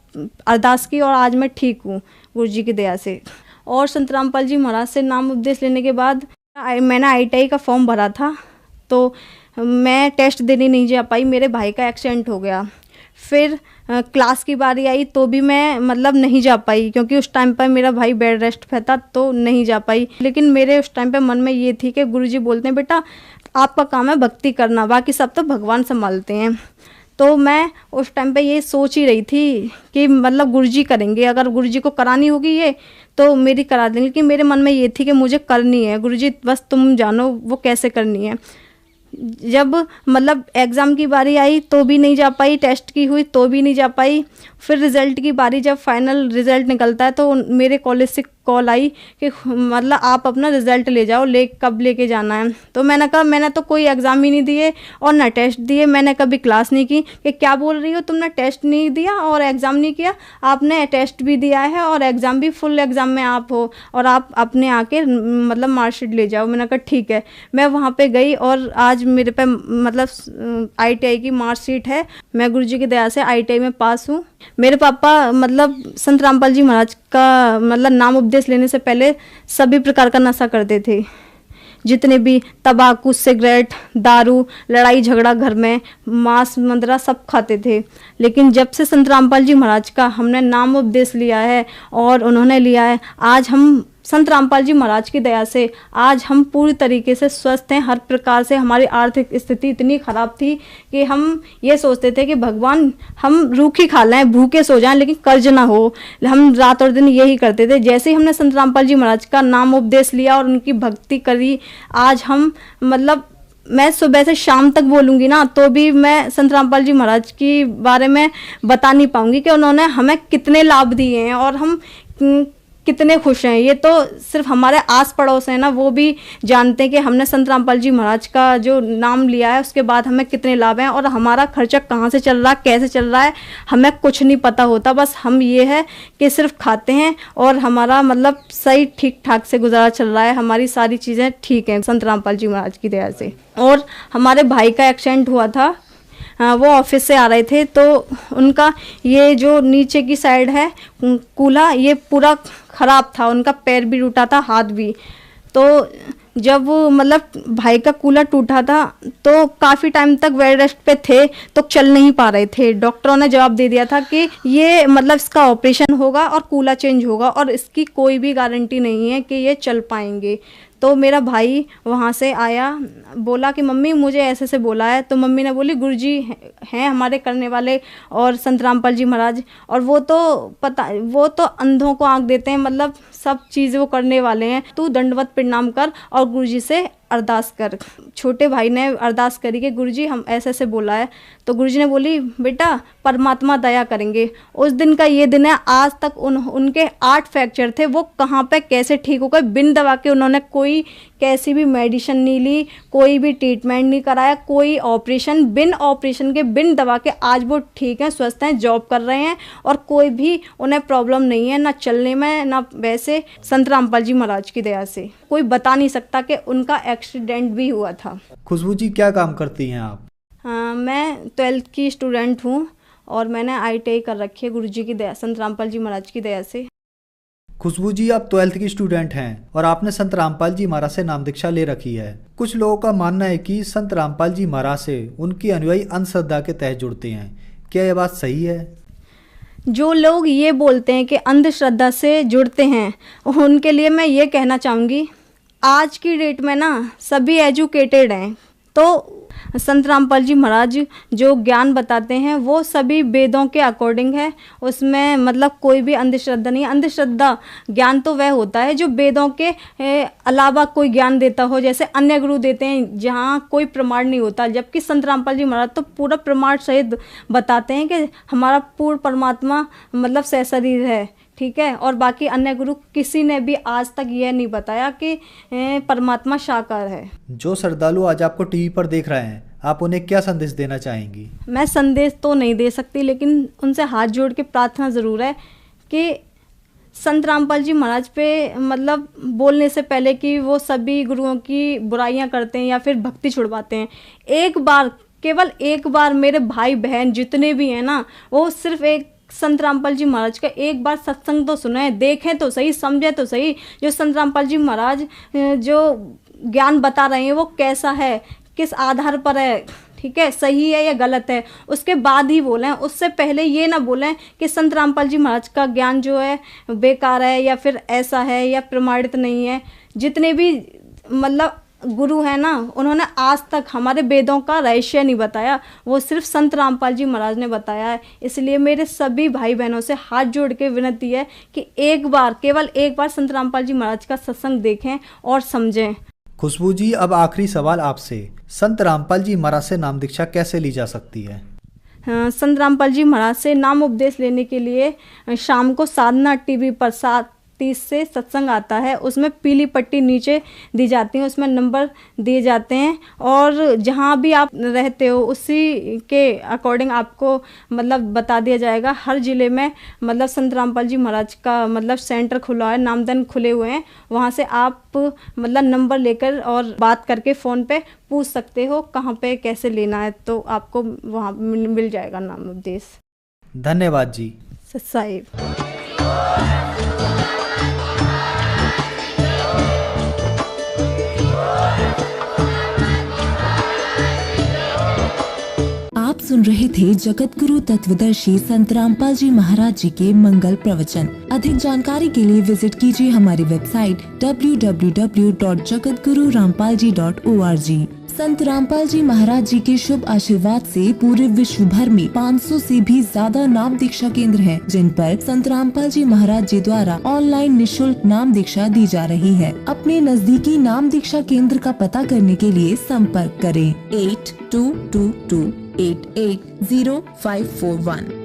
अरदास की और आज मैं ठीक हूँ गुरुजी की दया से। और संत रामपाल जी महाराज से नाम उपदेश लेने के बाद मैंने ITI का फॉर्म भरा था, तो मैं टेस्ट देने नहीं जा पाई, मेरे भाई का एक्सीडेंट हो गया। फिर क्लास की बारी आई तो भी मैं मतलब नहीं जा पाई, क्योंकि उस टाइम पर मेरा भाई बेड रेस्ट पे था, तो नहीं जा पाई। लेकिन मेरे उस टाइम पे मन में ये थी कि गुरुजी बोलते हैं बेटा आपका काम है भक्ति करना, बाकी सब तो भगवान संभालते हैं। तो मैं उस टाइम पे ये सोच ही रही थी कि मतलब गुरुजी करेंगे, अगर गुरुजी को करानी होगी ये तो मेरी करा देंगे। लेकिन मेरे मन में ये थी कि मुझे करनी है, गुरुजी बस तुम जानो वो कैसे करनी है। जब मतलब एग्ज़ाम की बारी आई तो भी नहीं जा पाई, टेस्ट की हुई तो भी नहीं जा पाई। फिर रिज़ल्ट की बारी, जब फाइनल रिज़ल्ट निकलता है तो मेरे कॉलेज से कॉल आई कि मतलब आप अपना रिज़ल्ट ले जाओ, कब लेके जाना है। तो मैंने कहा मैंने तो कोई एग्ज़ाम ही नहीं दिए और ना टेस्ट दिए, मैंने कभी क्लास नहीं की। कि क्या बोल रही हो, तुमने टेस्ट नहीं दिया और एग्ज़ाम नहीं किया, आपने टेस्ट भी दिया है और एग्ज़ाम भी, फुल एग्ज़ाम में आप हो, और आप अपने आके मतलब मार्कशीट ले जाओ। मैंने कहा ठीक है। मैं वहाँ पे गई और आज मेरे पे मतलब ITI की मार्कशीट है। मैं गुरुजी की दया से ITI में पास हूँ। मेरे पापा मतलब संत रामपाल जी महाराज का मतलब नाम उपदेश लेने से पहले सभी प्रकार का नशा करते थे, जितने भी तंबाकू, सिगरेट, दारू, लड़ाई झगड़ा घर में, मांस मंदरा सब खाते थे। लेकिन जब से संत रामपाल जी महाराज का हमने नाम उपदेश लिया है और उन्होंने लिया है, आज हम संत रामपाल जी महाराज की दया से आज हम पूरी तरीके से स्वस्थ हैं। हर प्रकार से हमारी आर्थिक स्थिति इतनी खराब थी कि हम ये सोचते थे कि भगवान हम रूखी खा लें, भूखे सो जाएं, लेकिन कर्ज ना हो। हम रात और दिन यही करते थे। जैसे ही हमने संत रामपाल जी महाराज का नाम उपदेश लिया और उनकी भक्ति करी, आज हम मतलब मैं सुबह से शाम तक बोलूँगी ना तो भी मैं संत रामपाल जी महाराज के बारे में बता नहीं पाऊँगी कि उन्होंने हमें कितने लाभ दिए हैं और हम कितने खुश हैं। ये तो सिर्फ हमारे आस पड़ोस हैं ना, वो भी जानते हैं कि हमने संत रामपाल जी महाराज का जो नाम लिया है उसके बाद हमें कितने लाभ हैं और हमारा खर्चा कहाँ से चल रहा है, कैसे चल रहा है, हमें कुछ नहीं पता होता। बस हम ये है कि सिर्फ खाते हैं और हमारा मतलब सही ठीक ठाक से गुजारा चल रहा है। हमारी सारी चीज़ें ठीक हैं संत रामपाल जी महाराज की दया से। और हमारे भाई का एक्सीडेंट हुआ था, वो ऑफिस से आ रहे थे तो उनका ये जो नीचे की साइड है कूल्हा, ये पूरा ख़राब था, उनका पैर भी टूटा था, हाथ भी। तो जब मतलब भाई का कूल्हा टूटा था तो काफ़ी टाइम तक बेड रेस्ट पे थे, तो चल नहीं पा रहे थे। डॉक्टरों ने जवाब दे दिया था कि ये मतलब इसका ऑपरेशन होगा और कूल्हा चेंज होगा और इसकी कोई भी गारंटी नहीं है कि ये चल पाएंगे। तो मेरा भाई वहाँ से आया, बोला कि मम्मी मुझे ऐसे से बोला है। तो मम्मी ने बोली गुरुजी हैं हमारे करने वाले और संत रामपाल जी महाराज, और वो तो अंधों को आंख देते हैं, मतलब सब चीज़ वो करने वाले हैं। तू दंडवत प्रणाम कर और गुरुजी से अरदास कर। छोटे भाई ने अरदास करी कि गुरुजी हम ऐसे ऐसे बोला है। तो गुरुजी ने बोली बेटा परमात्मा दया करेंगे। उस दिन का ये दिन है, आज तक उनके 8 फ्रैक्चर थे, वो कहाँ पे कैसे ठीक हो गए बिन दवा के। उन्होंने कोई कैसी भी मेडिसिन नहीं ली, कोई भी ट्रीटमेंट नहीं कराया, कोई ऑपरेशन, बिन ऑपरेशन के बिन दवा के आज वो ठीक हैं, स्वस्थ हैं, जॉब कर रहे हैं और कोई भी उन्हें प्रॉब्लम नहीं है, ना चलने में ना वैसे। संत रामपाल जी महाराज की दया से कोई बता नहीं सकता कि उनका एक्सीडेंट भी हुआ था। खुशबू जी क्या काम करती हैं आप? मैं 12th की स्टूडेंट हूँ और मैंने ITI कर रखी है गुरुजी की दया, संत रामपाल जी महाराज की दया से। खुशबू जी आप 12th की स्टूडेंट हैं और आपने संत रामपाल जी महाराज से नाम दीक्षा ले रखी है। कुछ लोगों का मानना है कि संत रामपाल जी महाराज से उनकी अनुयायी अंधश्रद्धा के तहत जुड़ते हैं, क्या यह बात सही है? जो लोग ये बोलते हैं कि अंधश्रद्धा से जुड़ते हैं, उनके लिए मैं ये कहना चाहूँगी, आज की डेट में ना सभी एजुकेटेड हैं। तो संत रामपाल जी महाराज जो ज्ञान बताते हैं वो सभी वेदों के अकॉर्डिंग है, उसमें मतलब कोई भी अंधश्रद्धा नहीं है। अंधश्रद्धा ज्ञान तो वह होता है जो वेदों के अलावा कोई ज्ञान देता हो, जैसे अन्य गुरु देते हैं जहाँ कोई प्रमाण नहीं होता। जबकि संत रामपाल जी महाराज तो पूरा प्रमाण सहित बताते हैं कि हमारा पूर्ण परमात्मा मतलब सशरीर है, ठीक है। और बाकी अन्य गुरु किसी ने भी आज तक यह नहीं बताया कि परमात्मा साकार है। जो श्रद्धालु आज आपको टीवी पर देख रहे हैं, आप उन्हें क्या संदेश देना चाहेंगी? मैं संदेश तो नहीं दे सकती, लेकिन उनसे हाथ जोड़ के प्रार्थना ज़रूर है कि संत रामपाल जी महाराज पे मतलब बोलने से पहले कि वो सभी गुरुओं की बुराइयां करते हैं या फिर भक्ति छुड़वाते हैं, एक बार, केवल एक बार मेरे भाई बहन जितने भी हैं ना, वो सिर्फ एक संत रामपाल जी महाराज का एक बार सत्संग तो सुने, देखें तो सही, समझे तो सही। जो संत रामपाल जी महाराज जो ज्ञान बता रहे हैं वो कैसा है, किस आधार पर है, ठीक है, सही है या गलत है, उसके बाद ही बोलें। उससे पहले ये ना बोलें कि संत रामपाल जी महाराज का ज्ञान जो है बेकार है या फिर ऐसा है या प्रमाणित नहीं है। जितने भी मतलब गुरु है ना, उन्होंने आज तक हमारे वेदों का रहस्य नहीं बताया, वो सिर्फ संत रामपाल जी महाराज ने बताया है। इसलिए मेरे सभी भाई बहनों से हाथ जोड़ के विनती है कि एक बार, केवल एक बार संत रामपाल जी महाराज का सत्संग देखें और समझें। खुशबू जी अब आखिरी सवाल आपसे, संत रामपाल जी महाराज से नाम दीक्षा कैसे ली जा सकती है? संत रामपाल जी महाराज से नाम उपदेश लेने के लिए शाम को साधना टीवी पर 7:30 से सत्संग आता है, उसमें पीली पट्टी नीचे दी जाती है, उसमें नंबर दिए जाते हैं और जहाँ भी आप रहते हो उसी के अकॉर्डिंग आपको मतलब बता दिया जाएगा। हर ज़िले में मतलब संत रामपाल जी महाराज का मतलब सेंटर खुला है, नामदन खुले हुए हैं, वहाँ से आप मतलब नंबर लेकर और बात करके फ़ोन पे पूछ सकते हो कहाँ पे कैसे लेना है, तो आपको वहाँ मिल जाएगा नाम उपदेश। धन्यवाद जी। साहिब। आप सुन रहे थे जगत गुरु तत्वदर्शी संत रामपाल जी महाराज जी के मंगल प्रवचन। अधिक जानकारी के लिए विजिट कीजिए हमारी वेबसाइट www.jagatgururampalji.org। संत रामपाल जी महाराज जी के शुभ आशीर्वाद से पूरे विश्व भर में 500 से भी ज्यादा नाम दीक्षा केंद्र हैं, जिन पर संत रामपाल जी महाराज जी द्वारा ऑनलाइन निशुल्क नाम दीक्षा दी जा रही है। अपने नजदीकी नाम दीक्षा केंद्र का पता करने के लिए संपर्क करें 8222880541।